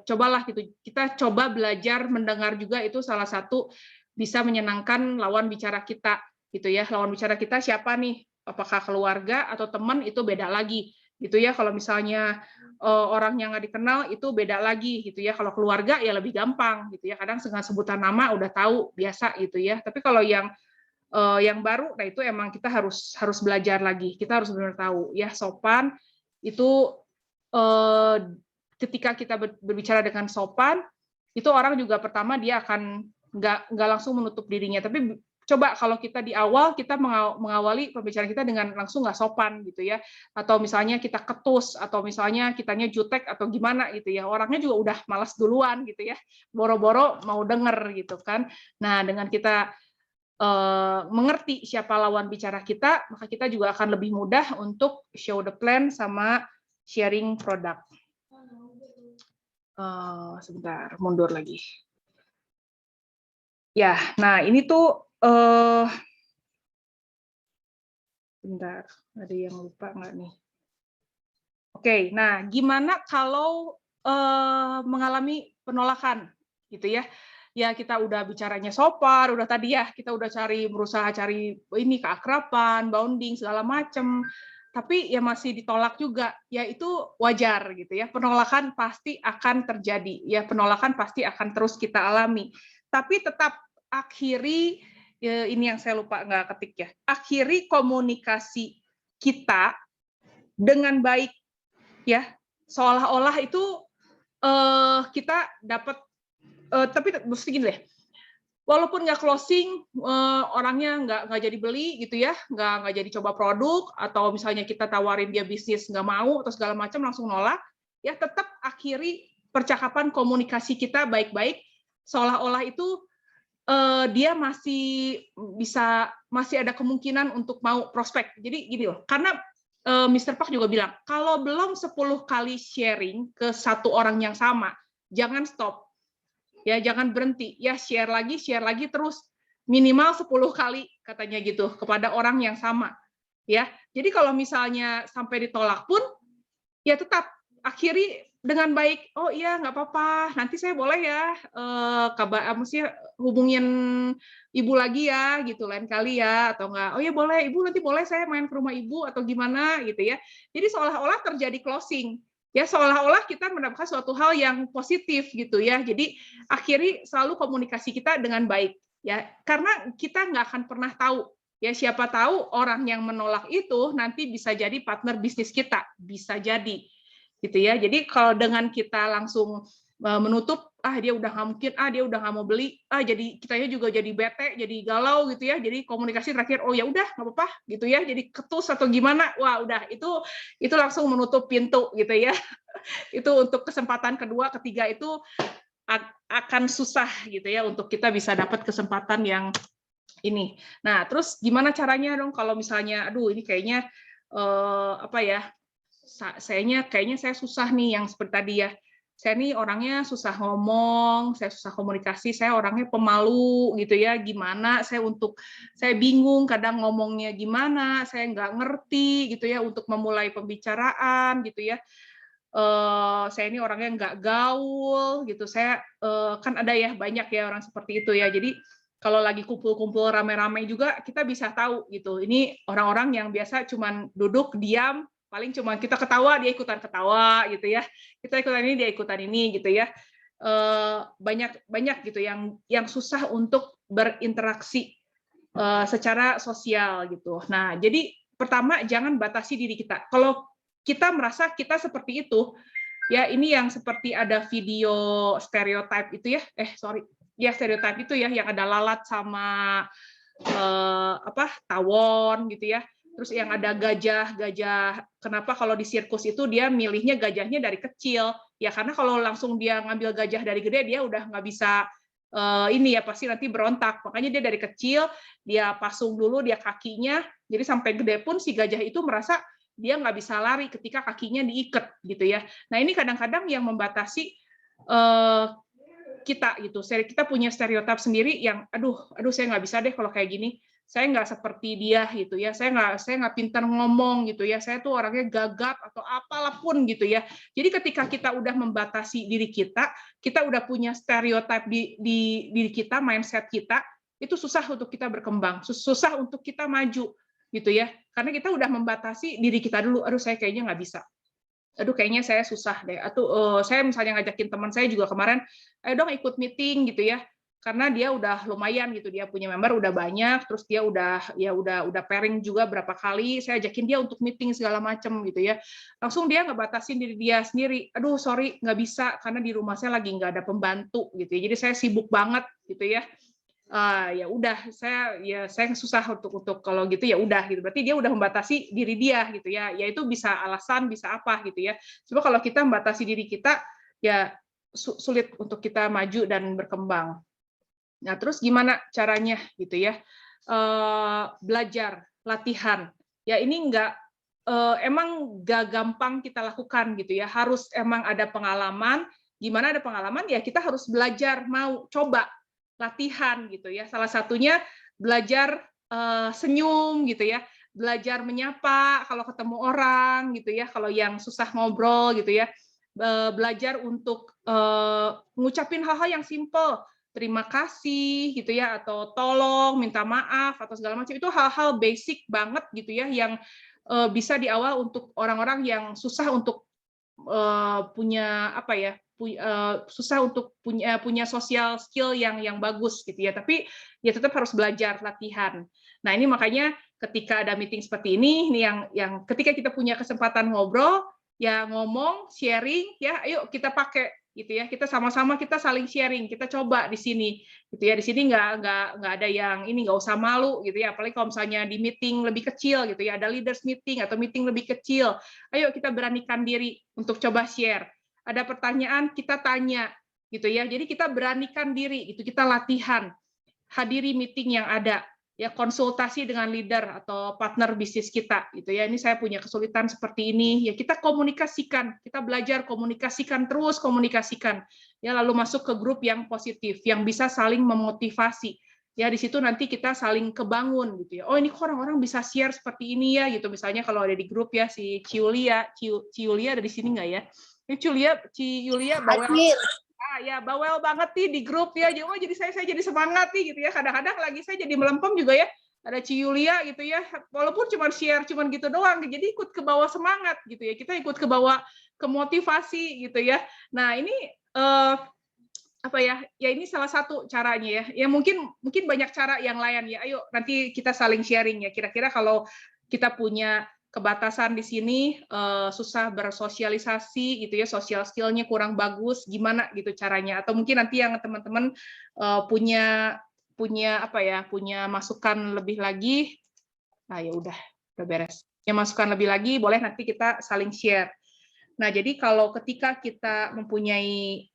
S1: cobalah gitu. Kita coba belajar mendengar juga, itu salah satu bisa menyenangkan lawan bicara kita gitu ya. Lawan bicara kita siapa nih? Apakah keluarga atau teman, itu beda lagi gitu ya. Kalau misalnya orang yang nggak dikenal itu beda lagi gitu ya. Kalau keluarga ya lebih gampang gitu ya. Kadang dengan sebutan nama udah tahu biasa gitu ya. Tapi kalau yang baru, nah itu emang kita harus belajar lagi. Kita harus benar tahu ya, sopan itu ketika kita berbicara dengan sopan, itu orang juga pertama dia akan nggak langsung menutup dirinya. Tapi coba kalau kita di awal kita mengawali pembicaraan kita dengan langsung nggak sopan gitu ya, atau misalnya kita ketus, atau misalnya kitanya jutek atau gimana gitu ya, orangnya juga udah malas duluan gitu ya, boro-boro mau denger gitu kan. Nah, dengan kita mengerti siapa lawan bicara kita, maka kita juga akan lebih mudah untuk show the plan sama sharing produk. Sebentar, mundur lagi. Ya, nah ini tuh bentar, ada yang lupa nggak nih? Oke, nah gimana kalau mengalami penolakan gitu ya? Ya kita udah bicaranya sopan, udah tadi ya kita udah berusaha cari ini keakraban, bonding segala macem, tapi ya masih ditolak juga, ya itu wajar gitu ya. Penolakan pasti akan terjadi, ya penolakan pasti akan terus kita alami. Tapi tetap akhiri, ya, ini yang saya lupa nggak ketik ya, akhiri komunikasi kita dengan baik ya, seolah-olah itu kita dapat. Tapi mesti gini deh, walaupun nggak closing, orangnya nggak jadi beli gitu ya, nggak jadi coba produk, atau misalnya kita tawarin dia bisnis nggak mau atau segala macam langsung nolak, ya tetap akhiri percakapan komunikasi kita baik-baik, seolah-olah itu dia masih ada kemungkinan untuk mau prospek. Jadi gini loh, karena Mr. Park juga bilang, kalau belum 10 kali sharing ke satu orang yang sama, jangan stop. Ya, jangan berhenti. Ya, share lagi terus. Minimal 10 kali katanya gitu kepada orang yang sama. Ya. Jadi kalau misalnya sampai ditolak pun ya tetap akhiri dengan baik. Oh iya, nggak apa-apa. Nanti saya boleh ya hubungin ibu lagi ya gitu lain kali ya, atau enggak. Oh ya boleh, ibu nanti boleh saya main ke rumah ibu atau gimana gitu ya. Jadi seolah-olah terjadi closing. Ya, seolah-olah kita mendapatkan suatu hal yang positif gitu ya. Jadi akhiri selalu komunikasi kita dengan baik ya, karena kita nggak akan pernah tahu ya, siapa tahu orang yang menolak itu nanti bisa jadi partner bisnis kita, bisa jadi gitu ya. Jadi kalau dengan kita langsung menutup, dia udah nggak mungkin, dia udah nggak mau beli, jadi kitanya juga jadi bete, jadi galau gitu ya. Jadi komunikasi terakhir, oh ya udah nggak apa-apa gitu ya, jadi ketus atau gimana, wah udah itu langsung menutup pintu gitu ya. Itu untuk kesempatan kedua, ketiga itu akan susah gitu ya untuk kita bisa dapat kesempatan yang ini. Nah, terus gimana caranya dong kalau misalnya, aduh ini kayaknya kayaknya saya susah nih yang seperti tadi ya. Saya nih orangnya susah ngomong, saya susah komunikasi, saya orangnya pemalu gitu ya. Gimana saya bingung kadang ngomongnya gimana, saya nggak ngerti gitu ya untuk memulai pembicaraan gitu ya. Saya ini orangnya nggak gaul gitu. Saya kan ada ya banyak ya orang seperti itu ya. Jadi kalau lagi kumpul-kumpul rame-rame juga kita bisa tahu gitu. Ini orang-orang yang biasa cuman duduk diam, paling cuma kita ketawa dia ikutan ketawa gitu ya, kita ikutan ini dia ikutan ini gitu ya. Banyak gitu yang susah untuk berinteraksi secara sosial gitu. Nah, jadi pertama jangan batasi diri kita. Kalau kita merasa kita seperti itu ya, ini yang seperti ada video stereotype itu ya, stereotype itu ya, yang ada lalat sama tawon gitu ya. Terus yang ada gajah, kenapa kalau di sirkus itu dia milihnya gajahnya dari kecil? Ya karena kalau langsung dia ngambil gajah dari gede, dia udah nggak bisa ini ya, pasti nanti berontak. Makanya dia dari kecil, dia pasung dulu dia kakinya, jadi sampai gede pun si gajah itu merasa dia nggak bisa lari ketika kakinya diikat gitu ya. Nah ini kadang-kadang yang membatasi kita gitu. Kita punya stereotip sendiri yang aduh saya nggak bisa deh kalau kayak gini. Saya nggak seperti dia gitu ya. Saya nggak pintar ngomong gitu ya. Saya tuh orangnya gagap atau apalah pun gitu ya. Jadi ketika kita udah membatasi diri kita udah punya stereotip di diri kita, mindset kita, itu susah untuk kita berkembang, susah untuk kita maju gitu ya. Karena kita udah membatasi diri kita dulu. Aduh saya kayaknya nggak bisa. Aduh kayaknya saya susah deh. Atau saya misalnya ngajakin teman saya juga kemarin, ayo dong ikut meeting gitu ya. Karena dia udah lumayan gitu, dia punya member udah banyak, terus dia udah pairing juga berapa kali, saya ajakin dia untuk meeting segala macam gitu ya. Langsung dia ngebatasin diri dia sendiri. Aduh sorry nggak bisa karena di rumah saya lagi nggak ada pembantu gitu ya. Jadi saya sibuk banget gitu ya. Ya udah saya susah untuk kalau gitu ya udah gitu, berarti dia udah membatasi diri dia gitu ya itu bisa alasan bisa apa gitu ya. Coba kalau kita membatasi diri kita ya sulit untuk kita maju dan berkembang. Nah terus gimana caranya gitu ya, belajar latihan ya ini emang nggak gampang kita lakukan gitu ya, harus emang ada pengalaman. Gimana ada pengalaman ya kita harus belajar, mau coba latihan gitu ya. Salah satunya belajar senyum gitu ya, belajar menyapa kalau ketemu orang gitu ya, kalau yang susah ngobrol gitu ya, belajar untuk ngucapin hal-hal yang simple, terima kasih gitu ya, atau tolong, minta maaf atau segala macam, itu hal-hal basic banget gitu ya yang bisa di awal untuk orang-orang yang susah untuk punya apa ya, susah untuk punya social skill yang bagus gitu ya, tapi ya tetap harus belajar latihan. Nah ini makanya ketika ada meeting seperti ini yang ketika kita punya kesempatan ngobrol ya, ngomong sharing ya, ayo kita pakai gitu ya, kita sama-sama kita saling sharing, kita coba di sini gitu ya. Di sini nggak ada yang ini, nggak usah malu gitu ya, apalagi kalau misalnya di meeting lebih kecil gitu ya, ada leaders meeting atau meeting lebih kecil, ayo kita beranikan diri untuk coba share. Ada pertanyaan kita tanya gitu ya, jadi kita beranikan diri gitu, kita latihan hadiri meeting yang ada ya, konsultasi dengan leader atau partner bisnis kita gitu ya. Ini saya punya kesulitan seperti ini ya, kita komunikasikan, kita belajar komunikasikan, terus komunikasikan ya, lalu masuk ke grup yang positif yang bisa saling memotivasi ya. Di situ nanti kita saling kebangun gitu ya, oh ini kok orang-orang bisa share seperti ini ya gitu. Misalnya kalau ada di grup ya, si Ciulia ada di sini nggak ya? Ini Ciulia bawel. Ya bawel banget nih di grup ya, jadi saya jadi semangat nih gitu ya. Kadang-kadang lagi saya jadi melempem juga ya, ada Ci Yulia gitu ya, walaupun cuma share cuman gitu doang, jadi ikut ke bawah semangat gitu ya, kita ikut ke bawah ke motivasi gitu ya. Nah ini apa ya ini salah satu caranya ya mungkin banyak cara yang lain ya. Ayo nanti kita saling sharing ya, kira-kira kalau kita punya kebatasan di sini, susah bersosialisasi gitu ya, social skill-nya kurang bagus, gimana gitu caranya? Atau mungkin nanti yang teman-teman punya apa ya, punya masukan lebih lagi, nah ya udah beres. Yang masukan lebih lagi boleh nanti kita saling share. Nah jadi kalau ketika kita mempunyai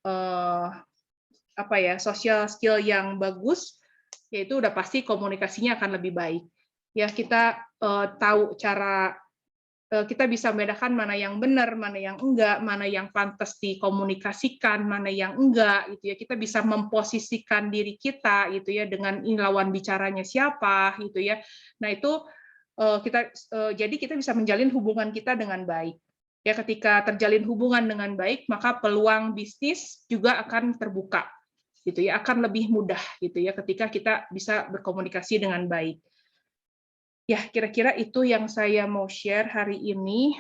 S1: apa ya, social skill yang bagus, yaitu udah pasti komunikasinya akan lebih baik. Ya kita tahu cara, kita bisa membedakan mana yang benar, mana yang enggak, mana yang pantas dikomunikasikan, mana yang enggak gitu ya. Kita bisa memposisikan diri kita gitu ya, dengan ini lawan bicaranya siapa gitu ya. Nah, itu jadi kita bisa menjalin hubungan kita dengan baik. Ya, ketika terjalin hubungan dengan baik, maka peluang bisnis juga akan terbuka gitu ya, akan lebih mudah gitu ya ketika kita bisa berkomunikasi dengan baik. Ya, kira-kira itu yang saya mau share hari ini.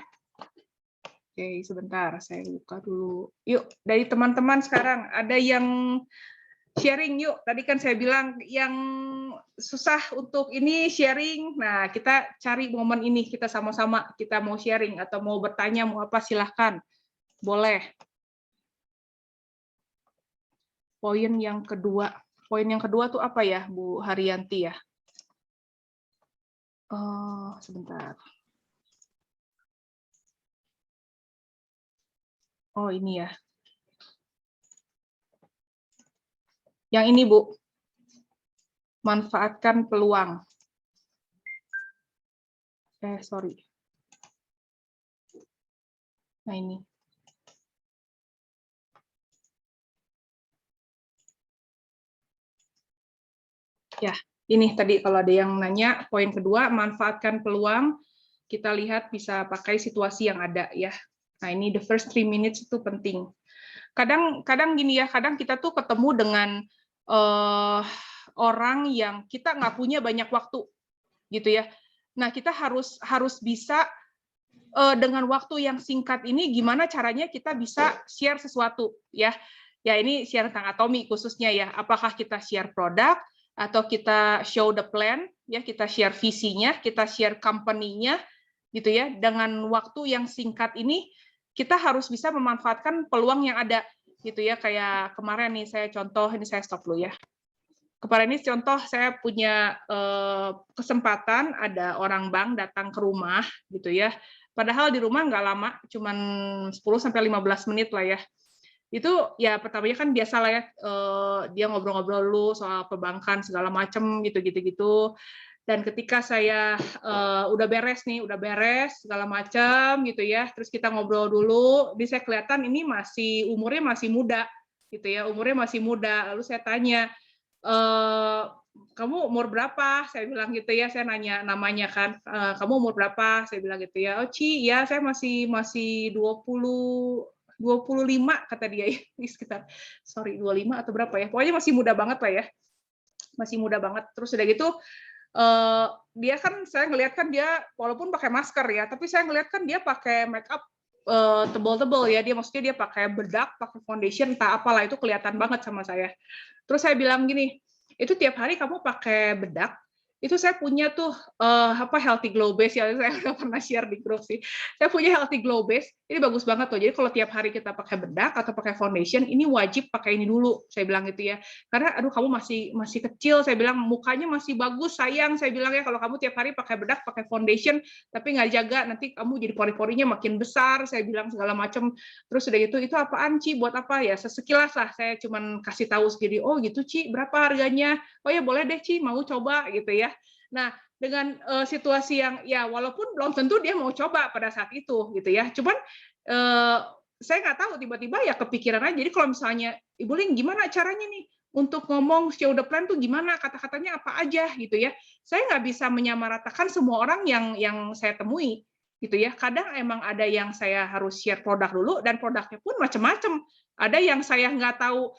S1: Oke, sebentar, saya buka dulu. Yuk, dari teman-teman sekarang, ada yang sharing yuk. Tadi kan saya bilang yang susah untuk ini sharing. Nah, kita cari momen ini, kita sama-sama, kita mau sharing atau mau bertanya, mau apa, silahkan. Boleh. Poin yang kedua tuh apa ya, Bu Haryanti ya? Oh, sebentar. Oh, ini ya. Yang ini, Bu. Manfaatkan peluang. Sorry. Nah, ini. Ya, ini tadi kalau ada yang nanya, poin kedua, manfaatkan peluang. Kita lihat bisa pakai situasi yang ada ya. Nah, ini the first 3 minutes itu penting. Kadang gini ya, kadang kita tuh ketemu dengan orang yang kita nggak punya banyak waktu, gitu ya. Nah, kita harus bisa dengan waktu yang singkat ini gimana caranya kita bisa share sesuatu ya. Ya, ini share tentang Atomi khususnya ya. Apakah kita share produk atau kita show the plan ya, kita share visinya, kita share company-nya gitu ya. Dengan waktu yang singkat ini kita harus bisa memanfaatkan peluang yang ada gitu ya. Kayak kemarin nih saya contoh, ini saya stop dulu ya. Kemarin ini contoh saya punya kesempatan ada orang bank datang ke rumah gitu ya. Padahal di rumah nggak lama, cuman 10-15 menit lah ya. Itu ya pertamanya kan biasa lah ya, dia ngobrol-ngobrol dulu soal perbankan segala macem gitu. Dan ketika saya udah beres segala macam gitu ya, terus kita ngobrol dulu, saya kelihatan ini umurnya masih muda gitu ya, Lalu saya tanya, kamu umur berapa? Saya bilang gitu ya, saya nanya namanya kan, kamu umur berapa? Saya bilang gitu ya, oh Ci, ya saya masih 25 kata dia ya, sekitar 25 atau berapa ya, pokoknya masih muda banget lah ya, masih muda banget. Terus udah gitu, dia kan saya ngelihat kan dia walaupun pakai masker ya, tapi saya ngelihat kan dia pakai make up tebal-tebal ya, maksudnya dia pakai bedak, pakai foundation, entah apalah, itu kelihatan banget sama saya. Terus saya bilang gini, itu tiap hari kamu pakai bedak, itu saya punya tuh healthy glow base ya, saya udah pernah share di grup sih. Saya punya healthy glow base, ini bagus banget tuh. Jadi kalau tiap hari kita pakai bedak atau pakai foundation, ini wajib pakai ini dulu, saya bilang gitu ya. Karena aduh kamu masih kecil, saya bilang mukanya masih bagus, sayang, saya bilang ya kalau kamu tiap hari pakai bedak, pakai foundation, tapi nggak jaga, nanti kamu jadi pori-porinya makin besar, saya bilang segala macam. Terus udah gitu, itu apaan Ci, buat apa ya? Sekilas lah, saya cuman kasih tahu sendiri, oh gitu Ci, berapa harganya? Oh ya boleh deh Ci, mau coba gitu ya. Nah, dengan situasi yang ya walaupun belum tentu dia mau coba pada saat itu gitu ya. Cuman saya nggak tahu tiba-tiba ya kepikiran aja. Jadi kalau misalnya Ibu Ling gimana caranya nih untuk ngomong show the plan tuh gimana, kata-katanya apa aja gitu ya. Saya nggak bisa menyamaratakan semua orang yang saya temui gitu ya. Kadang emang ada yang saya harus share produk dulu dan produknya pun macam-macam. Ada yang saya nggak tahu,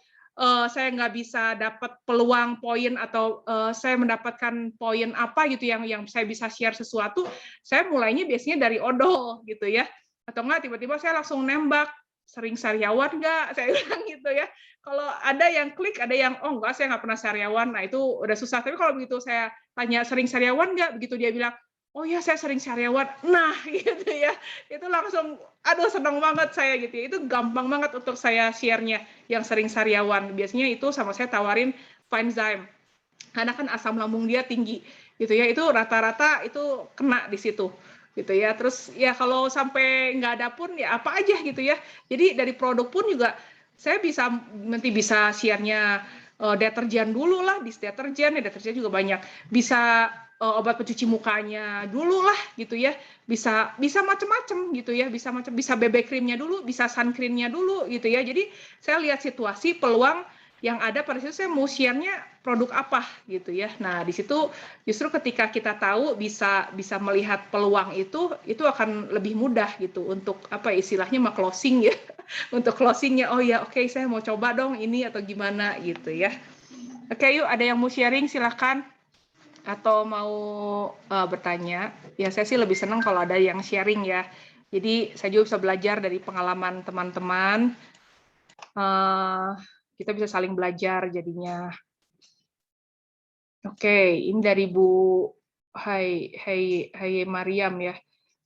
S1: saya nggak bisa dapat peluang poin atau saya mendapatkan poin apa gitu yang saya bisa share sesuatu, saya mulainya biasanya dari odol gitu ya, atau enggak tiba-tiba saya langsung nembak, sering sariawan nggak, saya bilang gitu ya. Kalau ada yang klik, ada yang oh enggak, saya nggak pernah sariawan, nah itu udah susah. Tapi kalau begitu saya tanya sering sariawan nggak, begitu dia bilang oh ya saya sering sariawan, nah gitu ya, itu langsung aduh senang banget saya gitu ya. Itu gampang banget untuk saya share-nya yang sering sariawan. Biasanya itu sama saya tawarin Finezyme, karena kan asam lambung dia tinggi gitu ya, itu rata-rata itu kena di situ gitu ya. Terus ya kalau sampai nggak ada pun ya apa aja gitu ya. Jadi dari produk pun juga saya nanti bisa share-nya deterjen dulu lah, deterjen juga banyak, bisa obat pencuci mukanya dulu lah gitu ya, bisa macam-macam gitu ya, bisa BB creamnya dulu, bisa sun creamnya dulu gitu ya. Jadi saya lihat situasi peluang yang ada pada situ, saya mau share-nya produk apa gitu ya. Nah di situ justru ketika kita tahu bisa melihat peluang itu akan lebih mudah gitu untuk apa istilahnya mah closing ya. Untuk closingnya, oh ya oke, saya mau coba dong ini atau gimana gitu ya. Oke, yuk ada yang mau sharing silahkan atau mau bertanya. Ya saya sih lebih senang kalau ada yang sharing ya. Jadi saya juga bisa belajar dari pengalaman teman-teman. Kita bisa saling belajar jadinya. Oke, ini dari Bu Hai Mariam ya.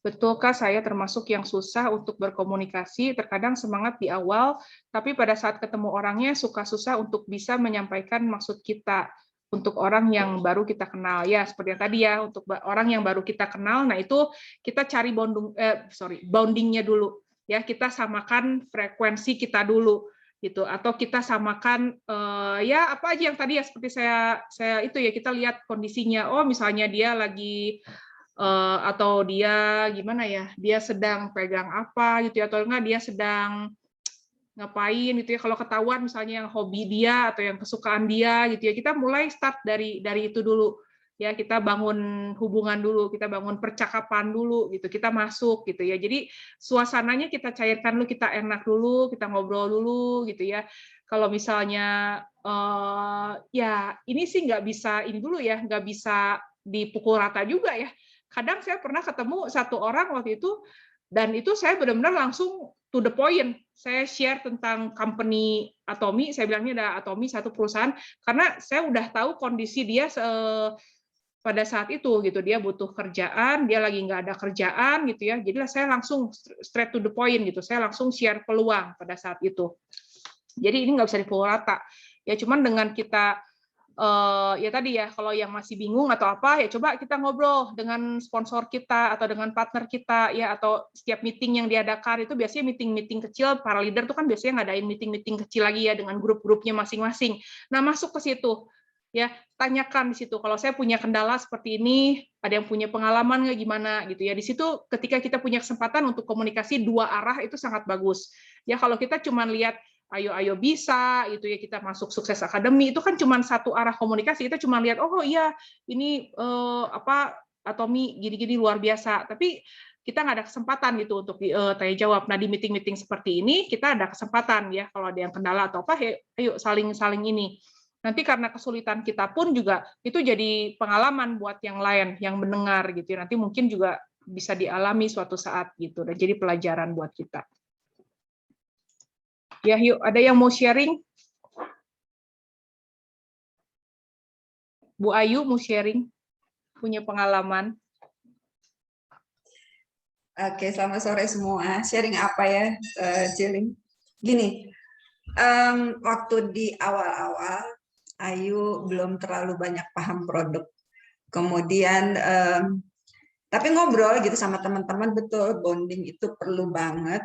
S1: Betulkah saya termasuk yang susah untuk berkomunikasi, terkadang semangat di awal, tapi pada saat ketemu orangnya suka susah untuk bisa menyampaikan maksud kita. untuk orang yang baru kita kenal. Ya, seperti yang tadi ya, untuk orang yang baru kita kenal, nah itu kita cari boundingnya dulu. Ya, kita samakan frekuensi kita dulu gitu, atau kita samakan ya apa aja yang tadi ya, seperti saya itu ya, kita lihat kondisinya. Oh, misalnya dia lagi atau dia gimana ya, dia sedang pegang apa gitu ya, atau enggak dia sedang ngapain gitu ya. Kalau ketahuan misalnya yang hobi dia atau yang kesukaan dia gitu ya, kita mulai start dari itu dulu ya, kita bangun hubungan dulu, kita bangun percakapan dulu gitu, kita masuk gitu ya. Jadi suasananya kita cairkan dulu, kita enak dulu, kita ngobrol dulu gitu ya. Kalau misalnya ya ini sih nggak bisa ini dulu ya, nggak bisa dipukul rata juga ya. Kadang saya pernah ketemu satu orang waktu itu, dan itu saya benar-benar langsung to the point. Saya share tentang company Atomy, saya bilangnya ada Atomy, satu perusahaan, karena saya udah tahu kondisi dia pada saat itu gitu. Dia butuh kerjaan, dia lagi nggak ada kerjaan gitu ya. Jadi saya langsung straight to the point gitu. Saya langsung share peluang pada saat itu. Jadi ini nggak bisa dipukul rata. Ya cuman dengan kita ya tadi ya, kalau yang masih bingung atau apa ya coba kita ngobrol dengan sponsor kita atau dengan partner kita ya, atau setiap meeting yang diadakan itu biasanya meeting kecil, para leader tuh kan biasanya ngadain meeting kecil lagi ya dengan grup-grupnya masing-masing. Nah, masuk ke situ ya, tanyakan di situ, kalau saya punya kendala seperti ini, ada yang punya pengalaman nggak, gimana gitu ya. Di situ ketika kita punya kesempatan untuk komunikasi dua arah itu sangat bagus ya. Kalau kita cuma lihat ayo bisa gitu ya, kita masuk Sukses Academy, itu kan cuma satu arah komunikasi, kita cuma lihat oh iya ini Atomy gini-gini luar biasa, tapi kita nggak ada kesempatan gitu untuk tanya jawab. Nah, di meeting seperti ini kita ada kesempatan ya, kalau ada yang kendala atau apa, ayo saling ini. Nanti karena kesulitan kita pun juga itu jadi pengalaman buat yang lain yang mendengar gitu ya. Nanti mungkin juga bisa dialami suatu saat gitu, dan jadi pelajaran buat kita. Ya, yuk, ada yang mau sharing? Bu Ayu mau sharing? Punya pengalaman?
S7: Oke, selamat sore semua. Sharing apa ya, Ciling? Gini, waktu di awal-awal, Ayu belum terlalu banyak paham produk. Kemudian, tapi ngobrol gitu sama teman-teman, betul, bonding itu perlu banget.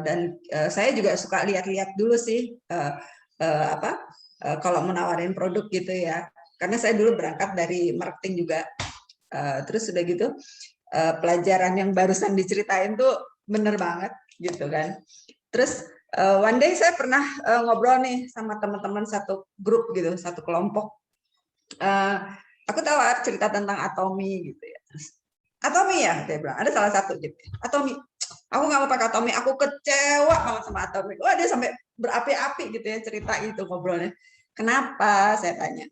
S7: Dan saya juga suka lihat-lihat dulu sih kalau menawarin produk gitu ya, karena saya dulu berangkat dari marketing juga. Terus udah gitu pelajaran yang barusan diceritain tuh bener banget gitu kan. Terus one day saya pernah ngobrol nih sama teman-teman satu grup gitu, satu kelompok. Aku tahu cerita tentang Atomy gitu ya. Atomy ya, dia bilang ada salah satu gitu. Atomy, aku nggak mau pakai Atomy, aku kecewa banget sama Atomy. Wah, dia sampai berapi-api gitu ya cerita itu ngobrolnya. Kenapa? Saya tanya.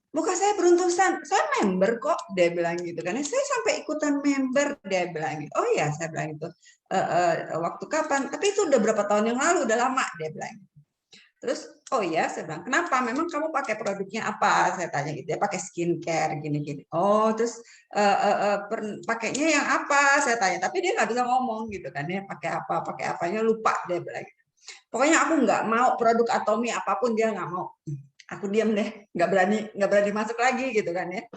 S7: Muka saya beruntusan, saya member kok, dia bilang gitu kan. Saya sampai ikutan member, dia bilang gitu. Oh ya, saya bilang itu. Waktu kapan? Tapi itu udah berapa tahun yang lalu, udah lama, dia bilang. Terus, oh ya, saya bilang, kenapa? Memang kamu pakai produknya apa? Saya tanya gitu ya, pakai skincare, gini-gini. Oh, terus pakainya yang apa? Saya tanya, tapi dia nggak bisa ngomong gitu kan ya, pakai apanya lupa, dia bilang. Pokoknya aku nggak mau produk Atomy apapun, dia nggak mau. Aku diam deh, nggak berani masuk lagi gitu kan ya.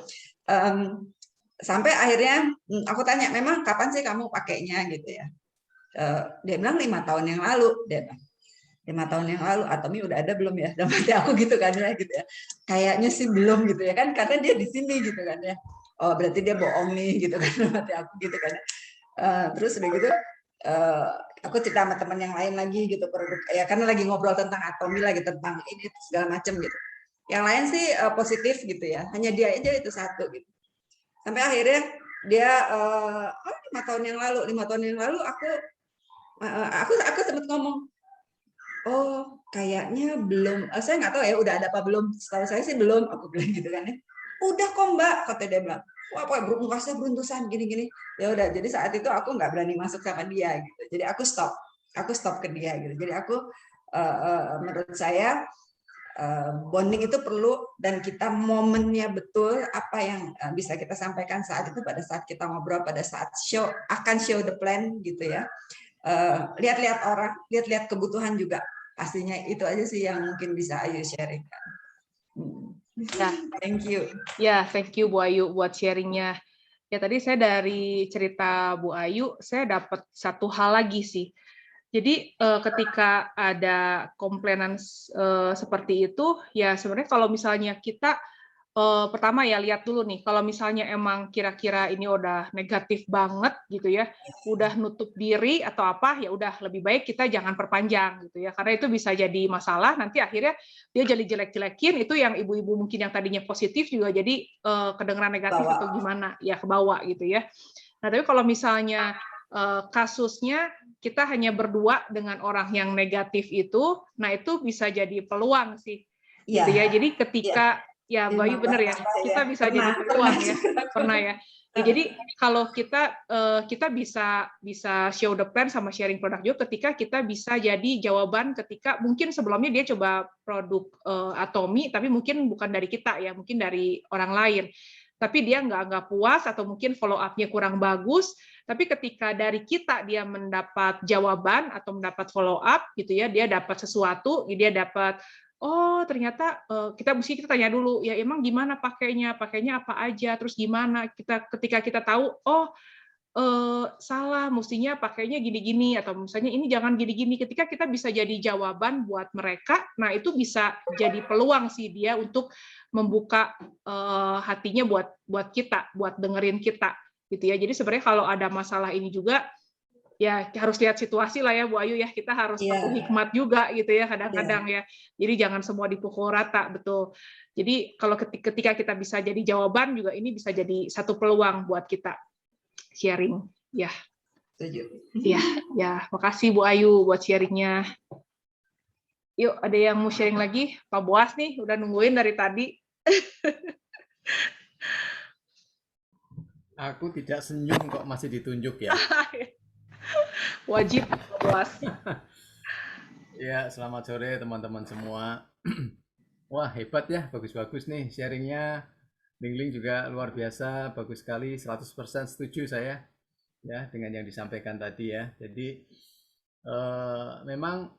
S7: Sampai akhirnya aku tanya, memang kapan sih kamu pakainya gitu ya? Dia bilang 5 tahun yang lalu, dia bilang. 5 tahun yang lalu, Atomy udah ada belum ya? Dalam hati aku gitu kan ya, gitu ya. Kayaknya sih belum gitu ya kan, karena dia di sini gitu kan ya. Oh berarti dia bohong nih gitu kan, dalam hati aku gitu kan. Terus udah gitu, aku cerita sama teman yang lain lagi gitu, produk ya, karena lagi ngobrol tentang Atomy lagi, tentang ini segala macam gitu. Yang lain sih positif gitu ya, hanya dia aja itu satu gitu. Sampai akhirnya dia 5 tahun yang lalu aku sempat ngomong, oh kayaknya belum, saya nggak tahu ya udah ada apa belum, setahu saya sih belum, aku bilang gitu kan ya. Udah kok Mbak, kata dia bilang. Wah, muka saya beruntusan gini-gini. Ya udah, jadi saat itu aku nggak berani masuk sama dia gitu. Jadi aku stop ke dia gitu. Jadi aku menurut saya bonding itu perlu, dan kita momennya betul apa yang bisa kita sampaikan saat itu, pada saat kita ngobrol, pada saat show the plan gitu ya. Lihat-lihat orang, lihat-lihat kebutuhan juga. Pastinya itu aja sih yang mungkin bisa Ayu sharing.
S1: Ya,
S7: Thank you.
S1: ya, thank you Bu Ayu buat sharingnya. Ya tadi saya dari cerita Bu Ayu, saya dapat satu hal lagi sih. Jadi ketika ada komplainan seperti itu, ya sebenarnya kalau misalnya kita pertama ya lihat dulu nih, kalau misalnya emang kira-kira ini udah negatif banget gitu ya, udah nutup diri atau apa, ya udah lebih baik kita jangan perpanjang gitu ya, karena itu bisa jadi masalah. Nanti akhirnya dia jadi jelek-jelekin, itu yang ibu-ibu mungkin yang tadinya positif juga jadi kedengeran negatif
S7: Bawa.
S1: atau gimana ya, kebawa gitu ya. Nah tapi kalau misalnya kasusnya kita hanya berdua dengan orang yang negatif itu, nah itu bisa jadi peluang sih, gitu ya.
S7: Iya,
S1: Jadi ketika ya Bayu bener ya, kita bisa jadi peluang ya, pernah ya. Ya, jadi kalau kita bisa show the plan sama sharing produk juga ketika kita bisa jadi jawaban ketika mungkin sebelumnya dia coba produk Atomi tapi mungkin bukan dari kita ya, mungkin dari orang lain. Tapi dia nggak puas atau mungkin follow up-nya kurang bagus, tapi ketika dari kita dia mendapat jawaban atau mendapat follow up gitu ya, dia dapat sesuatu, dia dapat oh ternyata kita tanya dulu ya emang gimana pakainya apa aja, terus gimana ketika kita tahu oh salah mestinya pakainya gini-gini atau misalnya ini jangan gini-gini, ketika kita bisa jadi jawaban buat mereka, nah itu bisa jadi peluang sih dia untuk membuka hatinya buat kita, buat dengerin kita gitu ya. Jadi sebenarnya kalau ada masalah ini juga ya harus lihat situasi lah ya Bu Ayu ya, kita harus perlu hikmat juga gitu ya kadang-kadang ya. Jadi jangan semua dipukul rata, betul. Jadi kalau ketika kita bisa jadi jawaban juga ini bisa jadi satu peluang buat kita sharing. Ya.
S7: Setuju.
S1: Ya, makasih Bu Ayu buat sharingnya. Yuk, ada yang mau sharing lagi? Pak Boas nih udah nungguin dari tadi.
S8: Aku tidak senyum kok masih ditunjuk ya.
S1: Wajib Pak Boas.
S8: Ya, selamat sore teman-teman semua. Wah, hebat ya, bagus-bagus nih sharingnya. Lingling juga luar biasa, bagus sekali, 100% setuju saya ya dengan yang disampaikan tadi ya. Jadi memang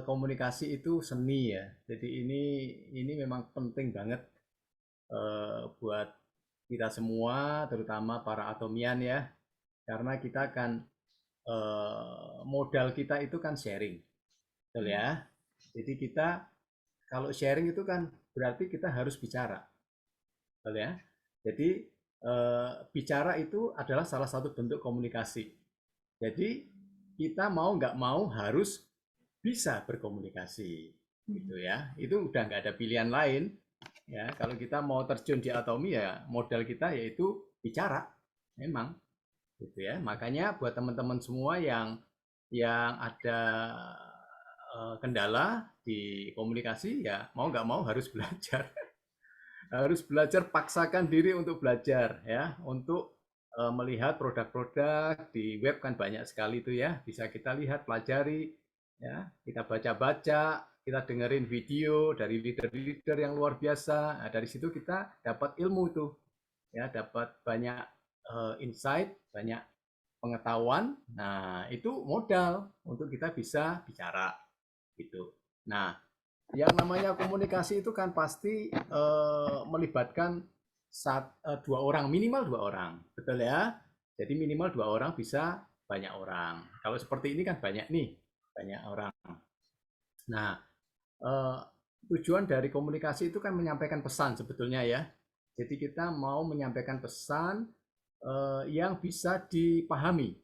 S8: komunikasi itu seni ya. Jadi ini memang penting banget buat kita semua, terutama para atomian ya, karena kita kan modal kita itu kan sharing, betul ya. Jadi kita kalau sharing itu kan berarti kita harus bicara, betul ya. Jadi bicara itu adalah salah satu bentuk komunikasi. Jadi kita mau nggak mau harus bisa berkomunikasi, gitu ya. Itu udah nggak ada pilihan lain. Ya, kalau kita mau terjun di Atomi ya modal kita yaitu bicara, memang, gitu ya. Makanya buat teman-teman semua yang ada kendala di komunikasi ya mau nggak mau harus belajar. Harus belajar, paksakan diri untuk belajar ya, untuk melihat produk-produk di web kan banyak sekali itu ya, bisa kita lihat, pelajari ya, kita baca-baca, kita dengerin video dari leader-leader yang luar biasa. Nah, dari situ kita dapat ilmu tuh ya, dapat banyak insight, banyak pengetahuan. Nah, itu modal untuk kita bisa bicara gitu. Nah, yang namanya komunikasi itu kan pasti melibatkan dua orang, minimal dua orang, betul ya. Jadi minimal dua orang bisa banyak orang. Kalau seperti ini kan banyak nih, banyak orang. Nah, tujuan dari komunikasi itu kan menyampaikan pesan sebetulnya ya. Jadi kita mau menyampaikan pesan yang bisa dipahami,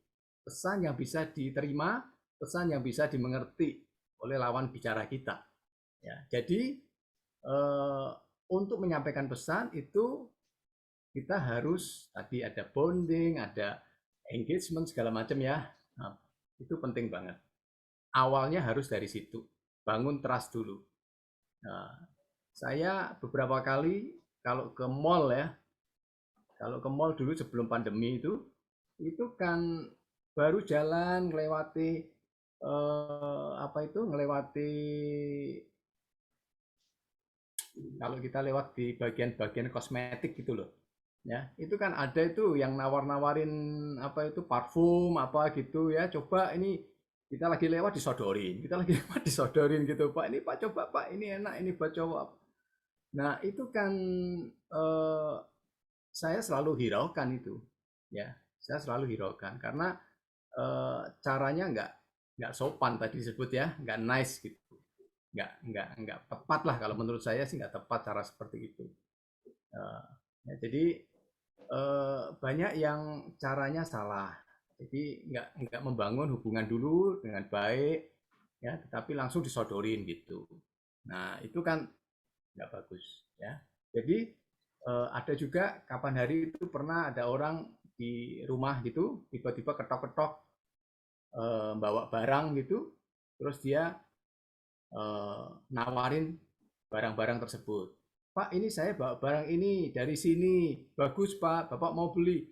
S8: pesan yang bisa diterima, pesan yang bisa dimengerti oleh lawan bicara kita. Ya, jadi untuk menyampaikan pesan itu kita harus tadi ada bonding, ada engagement segala macam ya. Nah, itu penting banget. Awalnya harus dari situ, bangun trust dulu. Nah, saya beberapa kali kalau ke mall ya, kalau ke mall dulu sebelum pandemi itu kan baru jalan melewati melewati kalau kita lewat di bagian-bagian kosmetik gitu loh ya, itu kan ada itu yang nawar-nawarin parfum apa gitu ya, coba ini kita lagi lewat disodorin gitu, Pak, ini Pak, coba Pak, ini enak, ini buat cowok. Nah, itu kan saya selalu hiraukan itu, ya. Saya selalu hiraukan karena caranya nggak sopan tadi disebut ya, nggak nice gitu, nggak tepat lah kalau menurut saya sih nggak tepat cara seperti itu. Ya, jadi banyak yang caranya salah. Jadi nggak membangun hubungan dulu dengan baik, ya, tetapi langsung disodorin gitu. Nah, itu kan nggak bagus, ya. Jadi ada juga kapan hari itu pernah ada orang di rumah gitu, tiba-tiba ketok-ketok bawa barang gitu, terus dia nawarin barang-barang tersebut. Pak, ini saya bawa barang ini dari sini, bagus Pak, Bapak mau beli?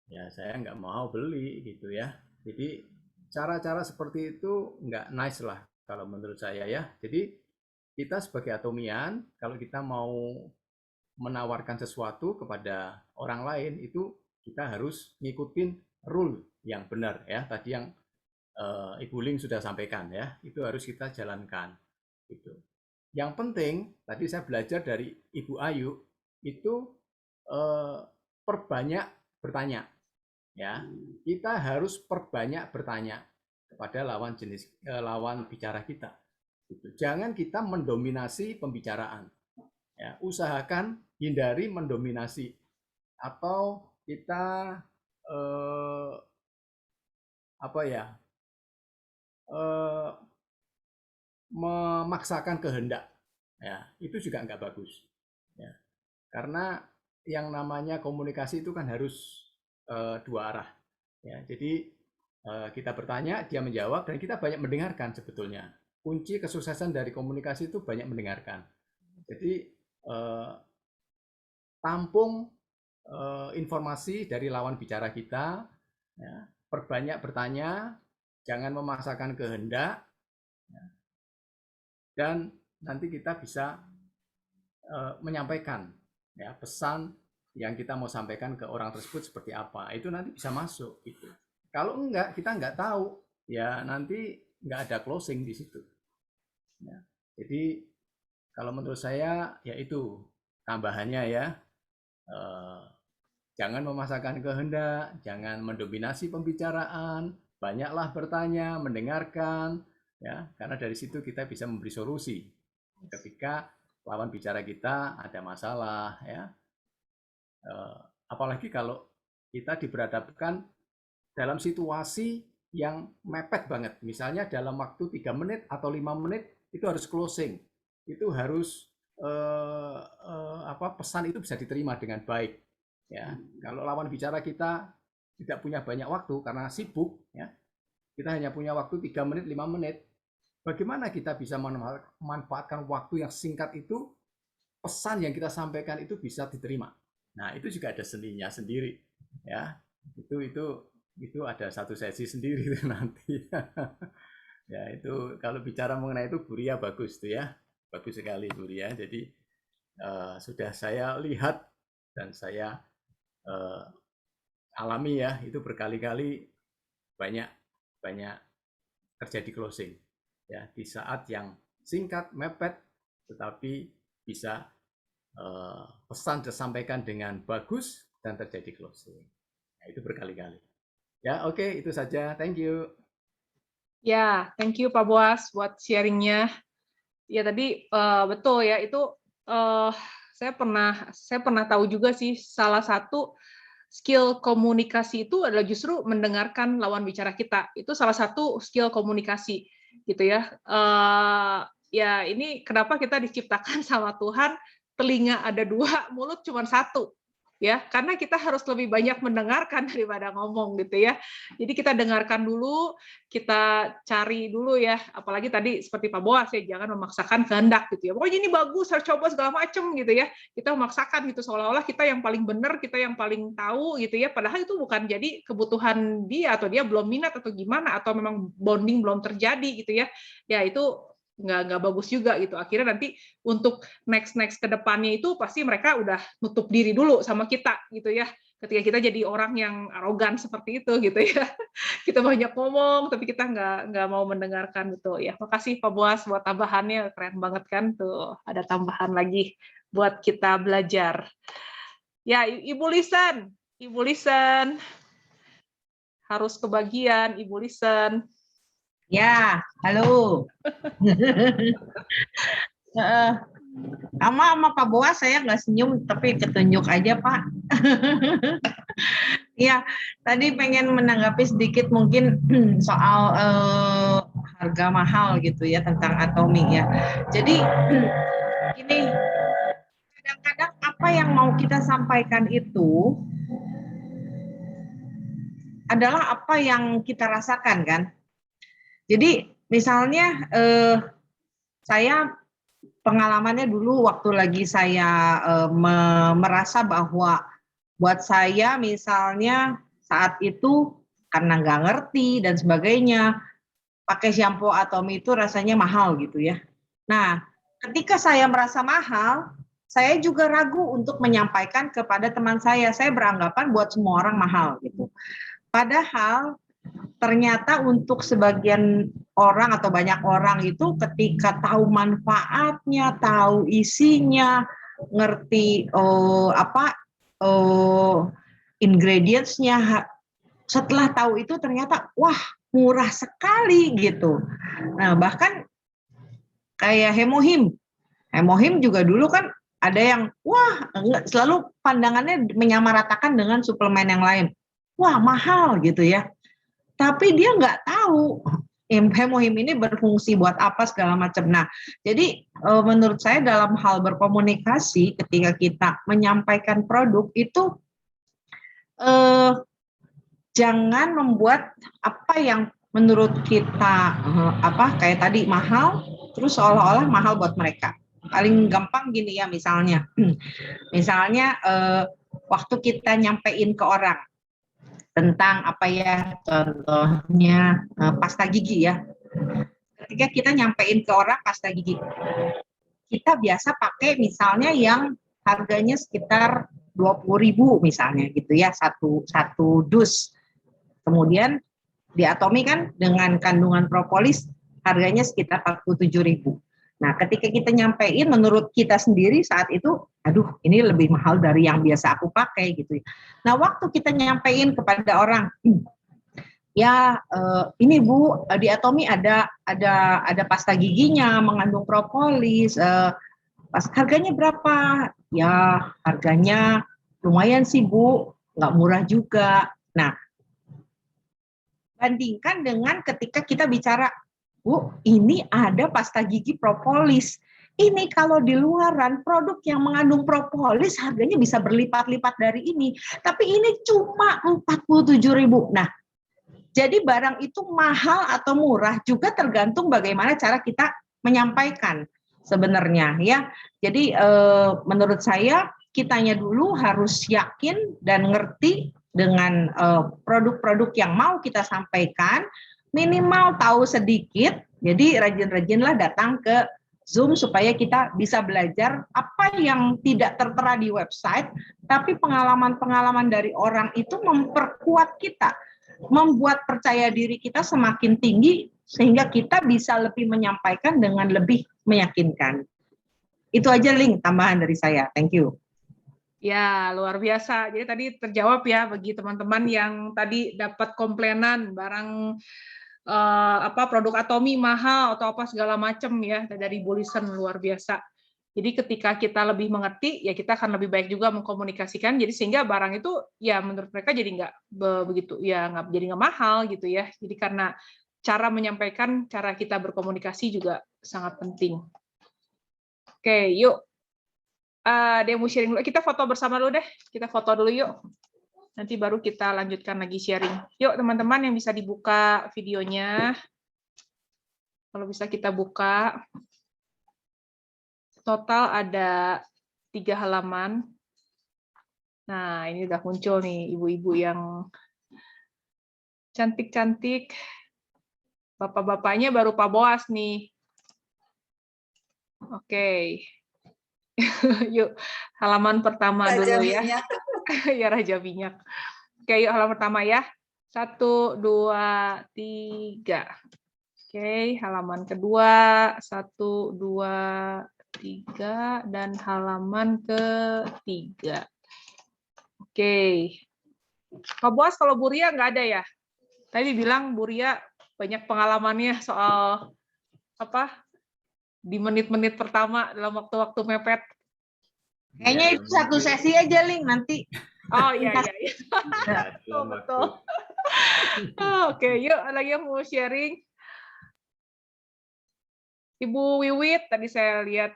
S8: Ya saya nggak mau beli gitu ya. Jadi cara-cara seperti itu nggak nice lah kalau menurut saya ya. Jadi kita sebagai atomian, kalau kita mau menawarkan sesuatu kepada orang lain itu kita harus ngikutin rule yang benar ya. Tadi yang Ibu Ling sudah sampaikan ya, itu harus kita jalankan. Gitu. Yang penting tadi saya belajar dari Ibu Ayu itu perbanyak bertanya. Ya, kita harus perbanyak bertanya kepada lawan bicara kita. Gitu. Jangan kita mendominasi pembicaraan. Ya, usahakan hindari mendominasi atau kita memaksakan kehendak. Ya, itu juga nggak bagus. Ya, karena yang namanya komunikasi itu kan harus dua arah. Ya, jadi kita bertanya, dia menjawab, dan kita banyak mendengarkan sebetulnya. Kunci kesuksesan dari komunikasi itu banyak mendengarkan. Jadi tampung informasi dari lawan bicara kita, ya, perbanyak bertanya, jangan memaksakan kehendak, ya, dan nanti kita bisa menyampaikan ya, pesan yang kita mau sampaikan ke orang tersebut seperti apa. Itu nanti bisa masuk. Gitu. Kalau enggak, kita nggak tahu, ya nanti nggak ada closing di situ. Ya. Jadi kalau menurut saya ya itu tambahannya ya, jangan memaksakan kehendak, jangan mendominasi pembicaraan, banyaklah bertanya, mendengarkan, ya karena dari situ kita bisa memberi solusi ketika lawan bicara kita ada masalah, ya. Apalagi kalau kita diberhadapkan dalam situasi yang mepet banget, misalnya dalam waktu 3 menit atau 5 menit itu harus closing, itu harus pesan itu bisa diterima dengan baik. Ya, kalau lawan bicara kita tidak punya banyak waktu karena sibuk, ya, kita hanya punya waktu 3 menit, 5 menit. Bagaimana kita bisa memanfaatkan waktu yang singkat itu, pesan yang kita sampaikan itu bisa diterima. Nah, itu juga ada seninya sendiri, ya. Itu ada satu sesi sendiri nanti. Ya, itu kalau bicara mengenai itu Bu Ria bagus tuh ya. Bagus sekali Bu Ria. Jadi sudah saya lihat dan saya alami ya, itu berkali-kali banyak terjadi closing ya di saat yang singkat mepet, tetapi bisa pesan disampaikan dengan bagus dan terjadi closing. Nah, itu berkali-kali. Ya, oke, itu saja. Thank you.
S1: Ya, thank you Pak Boas buat sharingnya. Ya tadi betul ya, itu saya pernah tahu juga sih, salah satu skill komunikasi itu adalah justru mendengarkan lawan bicara kita. Itu salah satu skill komunikasi gitu ya. Ya ini kenapa kita diciptakan sama Tuhan, telinga ada 2, mulut cuma 1. Ya, karena kita harus lebih banyak mendengarkan daripada ngomong gitu ya. Jadi kita dengarkan dulu, kita cari dulu ya, apalagi tadi seperti Pak Boas ya, jangan memaksakan kehendak gitu ya. Pokoknya ini bagus, harus coba segala macam gitu ya. Kita memaksakan gitu seolah-olah kita yang paling benar, kita yang paling tahu gitu ya. Padahal itu bukan jadi kebutuhan dia, atau dia belum minat atau gimana, atau memang bonding belum terjadi gitu ya. Ya itu nggak bagus juga gitu. Akhirnya nanti untuk next ke depannya itu pasti mereka udah nutup diri dulu sama kita gitu ya. ketika kita jadi orang yang arogan seperti itu gitu ya. Kita banyak ngomong tapi kita nggak mau mendengarkan gitu ya. Makasih Pak Boas buat tambahannya, keren banget kan tuh, ada tambahan lagi buat kita belajar. Ya, Ibu Lisen harus kebagian, Ibu Lisen.
S9: Ya, halo. Sama Pak Boas saya nggak senyum, tapi ketunjuk aja Pak. Ya, tadi pengen menanggapi sedikit mungkin soal harga mahal gitu ya, tentang Atomi ya. Jadi ini kadang-kadang apa yang mau kita sampaikan itu adalah apa yang kita rasakan kan. Jadi misalnya saya pengalamannya dulu waktu lagi saya merasa bahwa buat saya misalnya saat itu karena nggak ngerti dan sebagainya, pakai shampoo Atomi itu rasanya mahal gitu ya. Nah, ketika saya merasa mahal, saya juga ragu untuk menyampaikan kepada teman saya beranggapan buat semua orang mahal gitu. Padahal ternyata untuk sebagian orang atau banyak orang itu ketika tahu manfaatnya, tahu isinya, ngerti ingredients-nya, setelah tahu itu ternyata wah murah sekali gitu. Nah bahkan kayak Hemohim juga dulu kan ada yang wah selalu pandangannya menyamaratakan dengan suplemen yang lain, wah mahal gitu ya. Tapi dia nggak tahu Hemohim ini berfungsi buat apa segala macam. Nah, jadi menurut saya dalam hal berkomunikasi ketika kita menyampaikan produk itu jangan membuat apa yang menurut kita kayak tadi mahal, terus seolah-olah mahal buat mereka. Paling gampang gini ya misalnya waktu kita nyampein ke orang tentang apa ya, contohnya pasta gigi ya. Ketika kita nyampein ke orang pasta gigi, kita biasa pakai misalnya yang harganya sekitar 20.000 misalnya gitu ya, satu dus. Kemudian di Atomi kan dengan kandungan propolis harganya sekitar 47.000. Nah, ketika kita nyampein menurut kita sendiri saat itu, aduh ini lebih mahal dari yang biasa aku pakai gitu. Nah, waktu kita nyampein kepada orang, ya ini Bu, di Atomi ada pasta giginya mengandung propolis, harganya berapa? Ya, harganya lumayan sih Bu, nggak murah juga. Nah, bandingkan dengan ketika kita bicara, Bu, ini ada pasta gigi propolis. Ini kalau di luaran produk yang mengandung propolis harganya bisa berlipat-lipat dari ini. Tapi ini cuma 47.000. Nah, jadi barang itu mahal atau murah juga tergantung bagaimana cara kita menyampaikan sebenarnya ya. Jadi menurut saya kitanya dulu harus yakin dan ngerti dengan produk-produk yang mau kita sampaikan, minimal tahu sedikit, jadi rajin-rajinlah datang ke Zoom supaya kita bisa belajar apa yang tidak tertera di website, tapi pengalaman-pengalaman dari orang itu memperkuat kita, membuat percaya diri kita semakin tinggi, sehingga kita bisa lebih menyampaikan dengan lebih meyakinkan. Itu aja Link tambahan dari saya, thank you.
S1: Ya, luar biasa. Jadi tadi terjawab ya bagi teman-teman yang tadi dapat komplainan barang produk Atomi mahal atau apa segala macam ya dari Bu Lisen, luar biasa. Jadi ketika kita lebih mengerti ya kita akan lebih baik juga mengkomunikasikan. Jadi sehingga barang itu ya menurut mereka jadi nggak begitu ya nggak mahal gitu ya. Jadi karena cara menyampaikan, cara kita berkomunikasi juga sangat penting. Oke, yuk. Dia mau sharing dulu. Kita foto bersama dulu deh. Kita foto dulu yuk. Nanti baru kita lanjutkan lagi sharing. Yuk teman-teman yang bisa dibuka videonya. Kalau bisa kita buka. Total ada 3 halaman. Nah, ini udah muncul nih ibu-ibu yang cantik-cantik. Bapak-bapaknya baru Pak Boas nih. Oke. Yuk, halaman pertama dulu ya. Ya Raja Minyak. Oke, yuk halaman pertama ya. 1, 2, 3. Oke, halaman kedua. 1, 2, 3. Dan halaman ketiga. Oke. Pak Boas, kalau Bu Ria nggak ada ya? Tadi bilang Bu Ria banyak pengalamannya soal apa di menit-menit pertama dalam waktu-waktu mepet.
S9: Kayaknya
S8: Ya,
S9: itu satu
S8: mungkin.
S9: sesi aja, Ling. Nanti
S1: Oh iya iya.
S8: Ya,
S1: Betul
S8: dalam
S1: betul.
S8: waktu.
S1: Oke, yuk ada lagi yang mau sharing. Ibu Wiwit tadi saya lihat.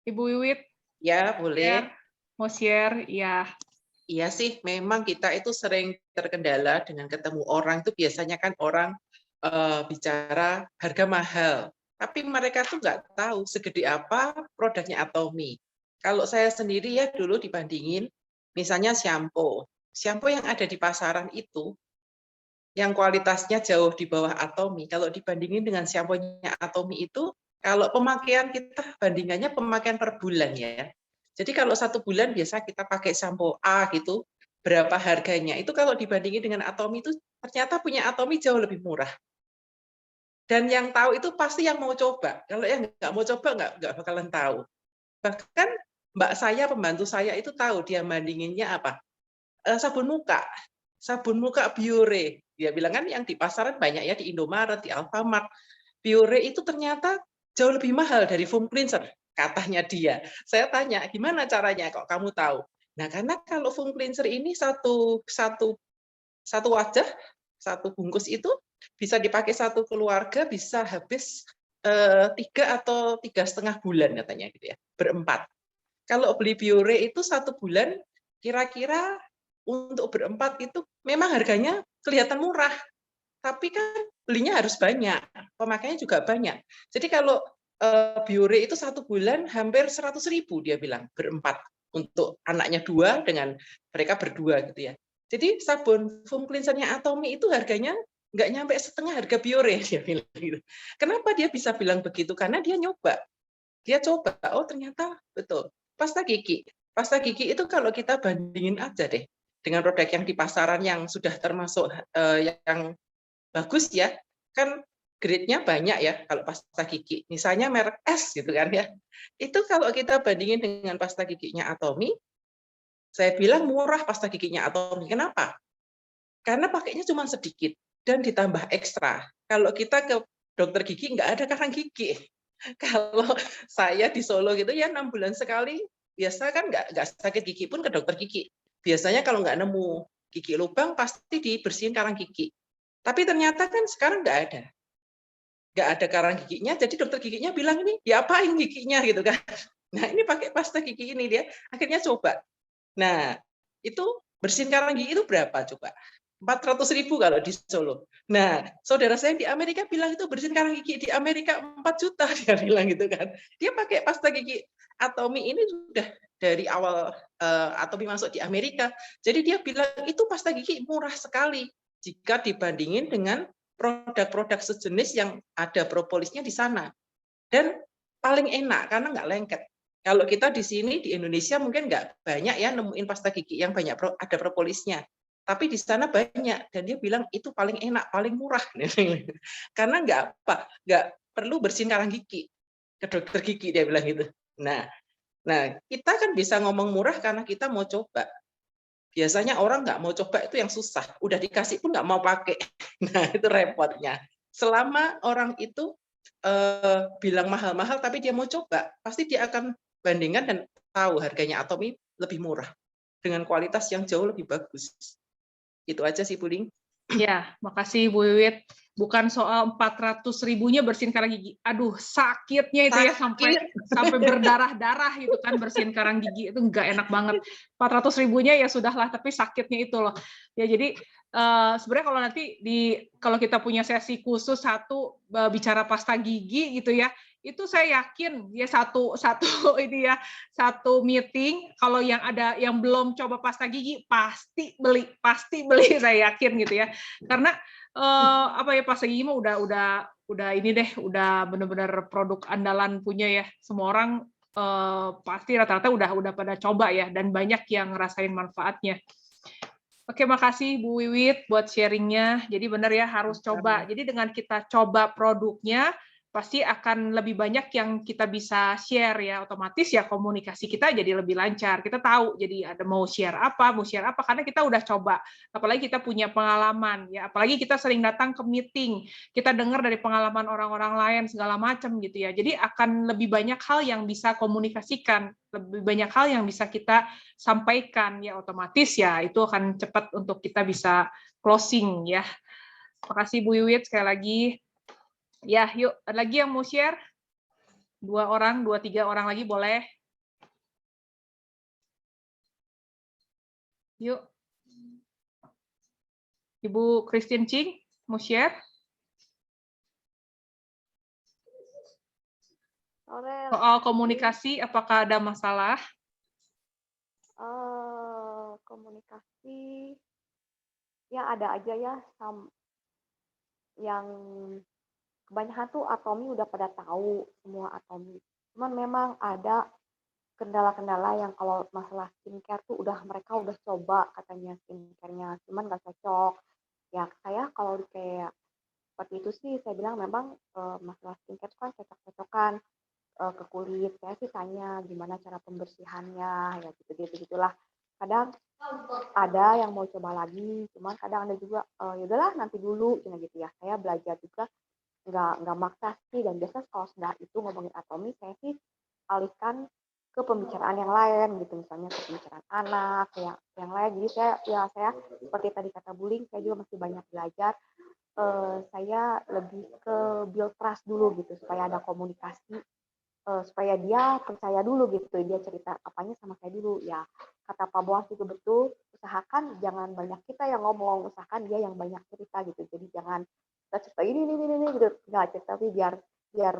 S1: Ibu Wiwit
S10: Ya, boleh.
S1: mau share ya.
S10: Iya sih, memang kita itu sering terkendala dengan ketemu orang itu biasanya kan orang bicara harga mahal, tapi mereka tuh nggak tahu segede apa produknya Atomy. Kalau saya sendiri ya dulu dibandingin, misalnya shampoo yang ada di pasaran itu, yang kualitasnya jauh di bawah Atomy. Kalau dibandingin dengan shampoo-nya Atomy itu, kalau pemakaian kita bandingannya pemakaian per bulan ya. Jadi kalau 1 bulan biasa kita pakai shampoo A gitu, berapa harganya? Itu kalau dibandingin dengan Atomy itu ternyata punya Atomy jauh lebih murah. Dan yang tahu itu pasti yang mau coba. Kalau yang nggak mau coba nggak bakalan tahu. Bahkan mbak saya, pembantu saya itu tahu dia bandinginnya apa? Sabun muka Biore. Dia bilang kan yang di pasaran banyak ya, di Indomaret, di Alfamart. Biore itu ternyata jauh lebih mahal dari foam cleanser, katanya dia. Saya tanya, gimana caranya kok kamu tahu? Nah, karena kalau foam cleanser ini satu wajah, 1 bungkus itu bisa dipakai 1 keluarga, bisa habis 3 atau 3,5 bulan katanya gitu ya, berempat. Kalau beli Biore itu 1 bulan, kira-kira untuk berempat itu memang harganya kelihatan murah, tapi kan belinya harus banyak, pemakaiannya juga banyak. Jadi kalau Biore itu 1 bulan hampir 100.000 dia bilang berempat, untuk anaknya 2 dengan mereka berdua gitu ya. Jadi sabun foam cleanser-nya Atomy itu harganya nggak nyampe setengah harga Biore, dia bilang gitu. Kenapa dia bisa bilang begitu? Karena dia nyoba. Dia coba, oh ternyata betul. Pasta gigi itu kalau kita bandingin aja deh dengan produk yang di pasaran yang sudah termasuk yang bagus ya, kan grade-nya banyak ya kalau pasta gigi. Misalnya merek S gitu kan ya. Itu kalau kita bandingin dengan pasta giginya Atomy, saya bilang murah pasta giginya Atomy. Kenapa? Karena pakainya cuma sedikit dan ditambah ekstra. Kalau kita ke dokter gigi nggak ada karang gigi. Kalau saya di Solo gitu ya 6 bulan sekali, biasa kan nggak sakit gigi pun ke dokter gigi. Biasanya kalau nggak nemu gigi lubang pasti dibersihin karang gigi. Tapi ternyata kan sekarang nggak ada karang giginya, jadi dokter giginya bilang ini diapain giginya gitu kan. Nah ini pakai pasta gigi ini dia akhirnya coba. Nah itu bersihin karang gigi itu berapa coba? 400.000 kalau di Solo. Nah, saudara saya di Amerika bilang itu bersihin karang gigi di Amerika 4 juta dia bilang gitu kan. Dia pakai pasta gigi Atomy ini sudah dari awal Atomy masuk di Amerika. Jadi dia bilang itu pasta gigi murah sekali jika dibandingin dengan produk-produk sejenis yang ada propolisnya di sana. Dan paling enak karena nggak lengket. Kalau kita di sini di Indonesia mungkin nggak banyak ya nemuin pasta gigi yang banyak ada propolisnya. Tapi di sana banyak dan dia bilang itu paling enak, paling murah. Karena nggak perlu bersihin karang gigi ke dokter gigi dia bilang gitu. Nah, kita kan bisa ngomong murah karena kita mau coba. Biasanya orang nggak mau coba itu yang susah. Udah dikasih pun nggak mau pakai. Nah, itu repotnya. Selama orang itu bilang mahal-mahal tapi dia mau coba, pasti dia akan bandingkan dan tahu harganya Atomy lebih murah dengan kualitas yang jauh lebih bagus. Itu aja sih, Puling.
S1: Ya, makasih Bu Wiwit. Bukan soal 400.000-nya bersihin karang gigi. Aduh, sakitnya itu ya sampai berdarah-darah gitu kan bersihin karang gigi itu nggak enak banget. 400.000-nya ya sudahlah, tapi sakitnya itu loh. Ya jadi sebenarnya kalau nanti kalau kita punya sesi khusus bicara pasta gigi gitu ya, itu saya yakin ya satu meeting kalau yang belum coba pasta gigi pasti beli saya yakin gitu ya, karena pasta gigi mah udah ini deh, udah benar-benar produk andalan punya ya, semua orang pasti rata-rata udah pada coba ya, dan banyak yang ngerasain manfaatnya. Oke, makasih Bu Wiwit buat sharingnya. Jadi benar ya, harus coba. Jadi dengan kita coba produknya, pasti akan lebih banyak yang kita bisa share ya. Otomatis ya komunikasi kita jadi lebih lancar. Kita tahu jadi ada mau share apa, karena kita udah coba. Apalagi kita punya pengalaman ya. Apalagi kita sering datang ke meeting, kita dengar dari pengalaman orang-orang lain segala macam gitu ya. Jadi akan lebih banyak hal yang bisa komunikasikan, lebih banyak hal yang bisa kita sampaikan ya, otomatis ya itu akan cepat untuk kita bisa closing ya. Makasih Bu Wiwit sekali lagi. Ya, yuk, ada lagi yang mau share? 2 orang, 2-3 orang lagi boleh. Yuk. Ibu Christine Ching, mau share? Soal komunikasi, apakah ada masalah?
S11: Komunikasi, ya ada aja ya, yang kebanyakan tuh Atomi udah pada tahu semua Atomi. Cuman memang ada kendala-kendala yang kalau masalah skincare tuh mereka udah coba katanya skincare-nya, cuman nggak cocok. Ya saya kalau kayak seperti itu sih saya bilang memang masalah skincare itu kan cocok-cocokan ke kulit. Saya sih tanya gimana cara pembersihannya, ya gitu-gitulah. Kadang ada yang mau coba lagi, cuman kadang ada juga ya udahlah nanti dulu gitu ya. Saya belajar juga nggak maksa sih, dan biasa kalau sudah itu ngomongin Atomi saya sih alihkan ke pembicaraan yang lain gitu, misalnya ke pembicaraan anak yang lain. Jadi saya seperti tadi kata bullying, saya juga masih banyak belajar. Saya lebih ke build trust dulu gitu supaya ada komunikasi, supaya dia percaya dulu gitu, dia cerita apanya sama saya dulu ya. Kata Pak Boas juga betul, usahakan jangan banyak kita yang ngomong, usahakan dia yang banyak cerita gitu. Jadi jangan kita cerita ini gitu, nggak cerita, tapi biar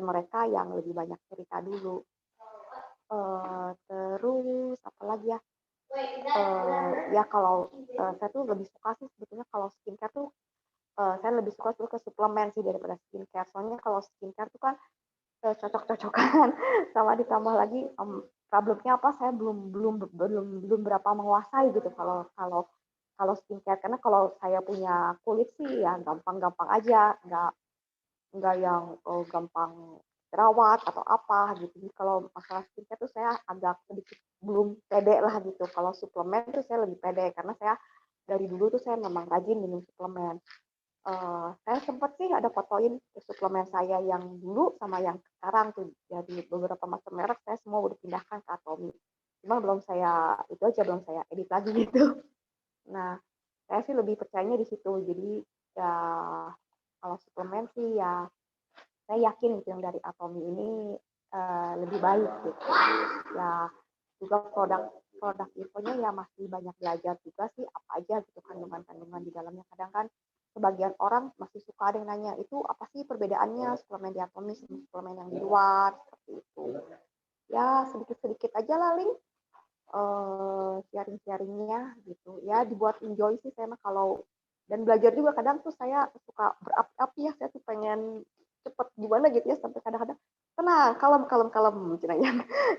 S11: mereka yang lebih banyak cerita dulu. Terus apa lagi ya? Ya kalau saya tuh lebih suka sih sebetulnya kalau skincare tuh saya lebih suka ke suplemen sih daripada skincare. Soalnya kalau skincare tuh kan cocok-cocokan sama ditambah lagi problemnya apa, saya belum berapa menguasai gitu kalau skincare, karena kalau saya punya kulit sih ya gampang-gampang aja, nggak yang gampang jerawat atau apa gitu. Jadi kalau masalah skincare tuh saya agak sedikit belum pede lah gitu. Kalau suplemen tuh saya lebih pede karena saya dari dulu tuh saya memang rajin minum suplemen. Saya sempat sih ada fotoin suplemen saya yang dulu sama yang sekarang tuh, jadi beberapa macam merek saya semua udah pindahkan ke Atomi. Cuma belum saya edit lagi gitu. Nah, saya sih lebih percayanya di situ. Jadi ya kalau suplemen sih ya saya yakin gitu yang dari Atomi ini lebih baik gitu. Ya juga produk infonya ya masih banyak belajar juga sih apa aja gitu kandungan-kandungan di dalamnya. Kadang kan sebagian orang masih suka ada yang nanya itu apa sih perbedaannya suplemen di Atomi sama suplemen yang di luar, seperti itu. Ya sedikit-sedikit aja lah link sharing-sharingnya gitu ya, dibuat enjoy sih saya mah kalau, dan belajar juga kadang tuh saya suka berapi-api ya, saya tuh pengen cepet gimana gitu ya, sampai kadang-kadang tenang, kalem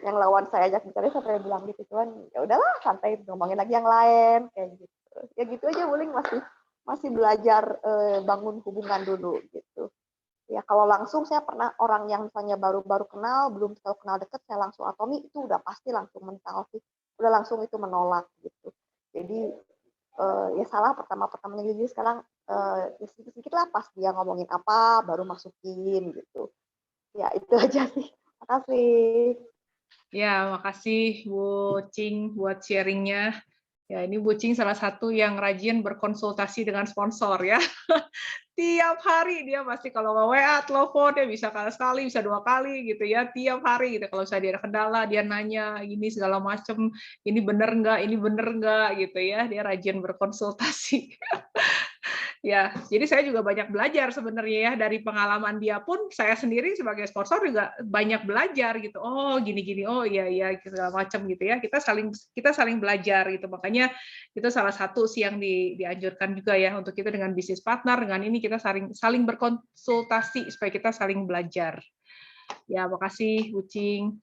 S11: yang lawan saya ajak bicara sampai bilang gitu, cuman ya udahlah santai ngomongin lagi yang lain kayak gitu ya, gitu aja. Wuling masih belajar bangun hubungan dulu gitu ya. Kalau langsung saya pernah orang yang misalnya baru kenal, belum terlalu kenal deket, saya langsung Atomi itu udah pasti langsung mental sih, udah langsung itu menolak gitu. Jadi ya salah pertamanya. Jadi sekarang ya sedikit-sedikit lah, pas dia ngomongin apa baru masukin gitu ya. Itu aja sih. Makasih.
S1: Ya, makasih Bu Ching buat sharingnya. Ya, ini Bu Ching salah satu yang rajin berkonsultasi dengan sponsor ya. Tiap hari dia pasti kalau mau WA, telepon, dia bisa sekali, bisa 2 kali gitu ya, tiap hari gitu. Kalau saya ada kendala, dia nanya ini segala macam, ini bener nggak gitu ya, dia rajin berkonsultasi. Ya, jadi saya juga banyak belajar sebenarnya ya, dari pengalaman dia pun saya sendiri sebagai sponsor juga banyak belajar gitu. Oh, gini-gini, oh iya segala macam gitu ya. Kita saling belajar gitu. Makanya itu salah satu sih yang dianjurkan juga ya untuk kita dengan bisnis partner, dengan ini kita saling berkonsultasi supaya kita saling belajar. Ya, makasih Bu Ching.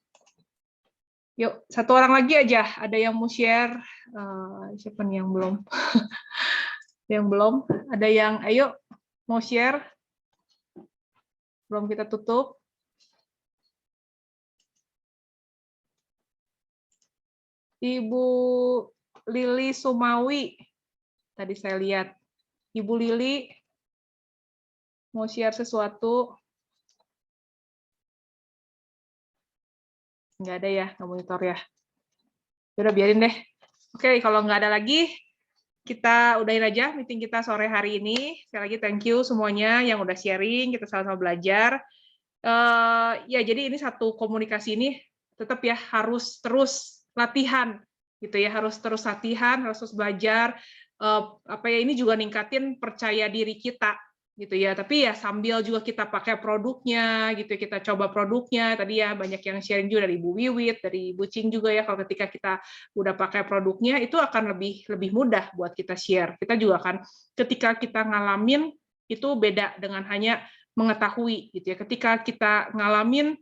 S1: Yuk, satu orang lagi aja. Ada yang mau share? Siapa nih yang belum? Yang belum? Ada yang, ayo, mau share? Belum kita tutup. Ibu Lili Sumawi. Tadi saya lihat. Ibu Lili, mau share sesuatu? Nggak ada ya, nggak monitor ya. Udah biarin deh. Oke, kalau nggak ada lagi, kita udahin aja meeting kita sore hari ini. Sekali lagi thank you semuanya yang udah sharing, kita sama-sama belajar. Ya, jadi ini satu komunikasi ini tetap ya harus terus latihan, gitu ya, harus terus latihan, harus terus belajar. Ini juga ningkatin percaya diri kita, gitu ya. Tapi ya sambil juga kita pakai produknya, gitu. Kita coba produknya. Tadi ya banyak yang sharing juga dari Ibu Wiwit, dari Ibu Cing juga ya. Kalau ketika kita udah pakai produknya, itu akan lebih mudah buat kita share. Kita juga akan ketika kita ngalamin itu beda dengan hanya mengetahui, gitu ya. Ketika kita ngalamin,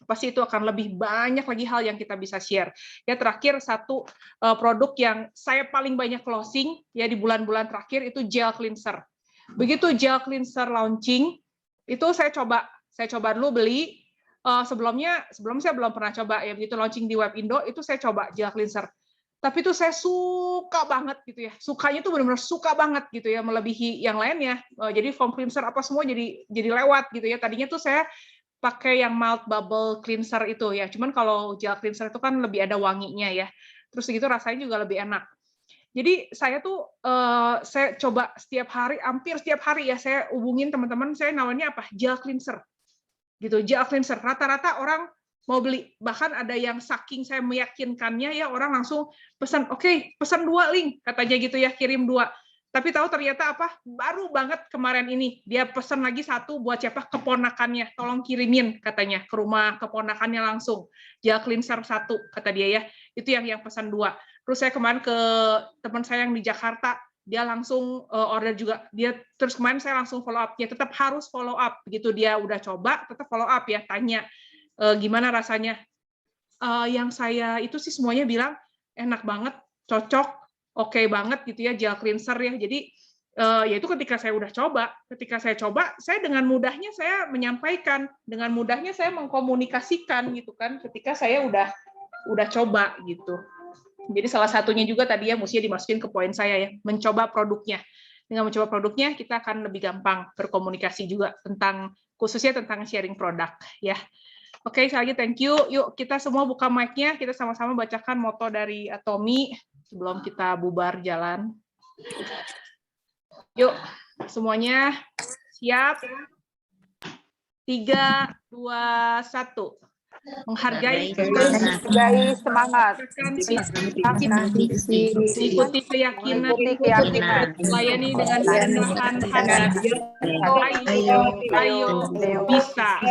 S1: pasti itu akan lebih banyak lagi hal yang kita bisa share. Ya, terakhir satu produk yang saya paling banyak closing ya di bulan-bulan terakhir itu gel cleanser. Begitu gel cleanser launching, itu saya coba dulu beli. Sebelumnya saya belum pernah coba ya, begitu launching di Web Indo itu saya coba gel cleanser. Tapi itu saya suka banget gitu ya. Sukanya tuh benar-benar suka banget gitu ya, melebihi yang lainnya. Jadi foam cleanser apa semua jadi lewat gitu ya. Tadinya tuh saya pakai yang mild bubble cleanser itu ya. Cuman kalau gel cleanser itu kan lebih ada wanginya ya. Terus gitu rasanya juga lebih enak. Jadi saya tuh saya coba hampir setiap hari ya saya hubungin teman-teman, saya nawarnya apa? Gel cleanser. Gitu, gel cleanser. Rata-rata orang mau beli. Bahkan ada yang saking saya meyakinkannya ya orang langsung pesan, oke, pesan 2 link katanya gitu ya, kirim 2. Tapi tahu ternyata apa? Baru banget kemarin ini dia pesan lagi 1 buat siapa? Keponakannya. Tolong kirimin katanya ke rumah keponakannya langsung. Gel cleanser 1 kata dia ya. Itu yang pesan 2. Terus saya kemarin ke teman saya yang di Jakarta, dia langsung order juga. Terus kemarin saya langsung follow up. Ya tetap harus follow up. Begitu dia udah coba, tetap follow up ya, tanya gimana rasanya. Yang saya itu sih semuanya bilang enak banget, cocok, oke banget gitu ya, gel cleanser ya. Jadi ya itu ketika saya udah coba, saya dengan mudahnya saya menyampaikan, dengan mudahnya saya mengkomunikasikan gitu kan, ketika saya udah coba gitu. Jadi salah satunya juga tadi ya mestinya dimasukin ke poin saya ya, mencoba produknya. Dengan mencoba produknya kita akan lebih gampang berkomunikasi juga khususnya tentang sharing produk ya. Oke, sekali lagi thank you. Yuk kita semua buka mic-nya, kita sama-sama bacakan moto dari Atomy sebelum kita bubar jalan. Yuk, semuanya siap? 3, 2, 1. Menghargai
S11: semangat,
S1: ikuti keyakinan, melayani dengan kerendahan hati. Ayo bisa.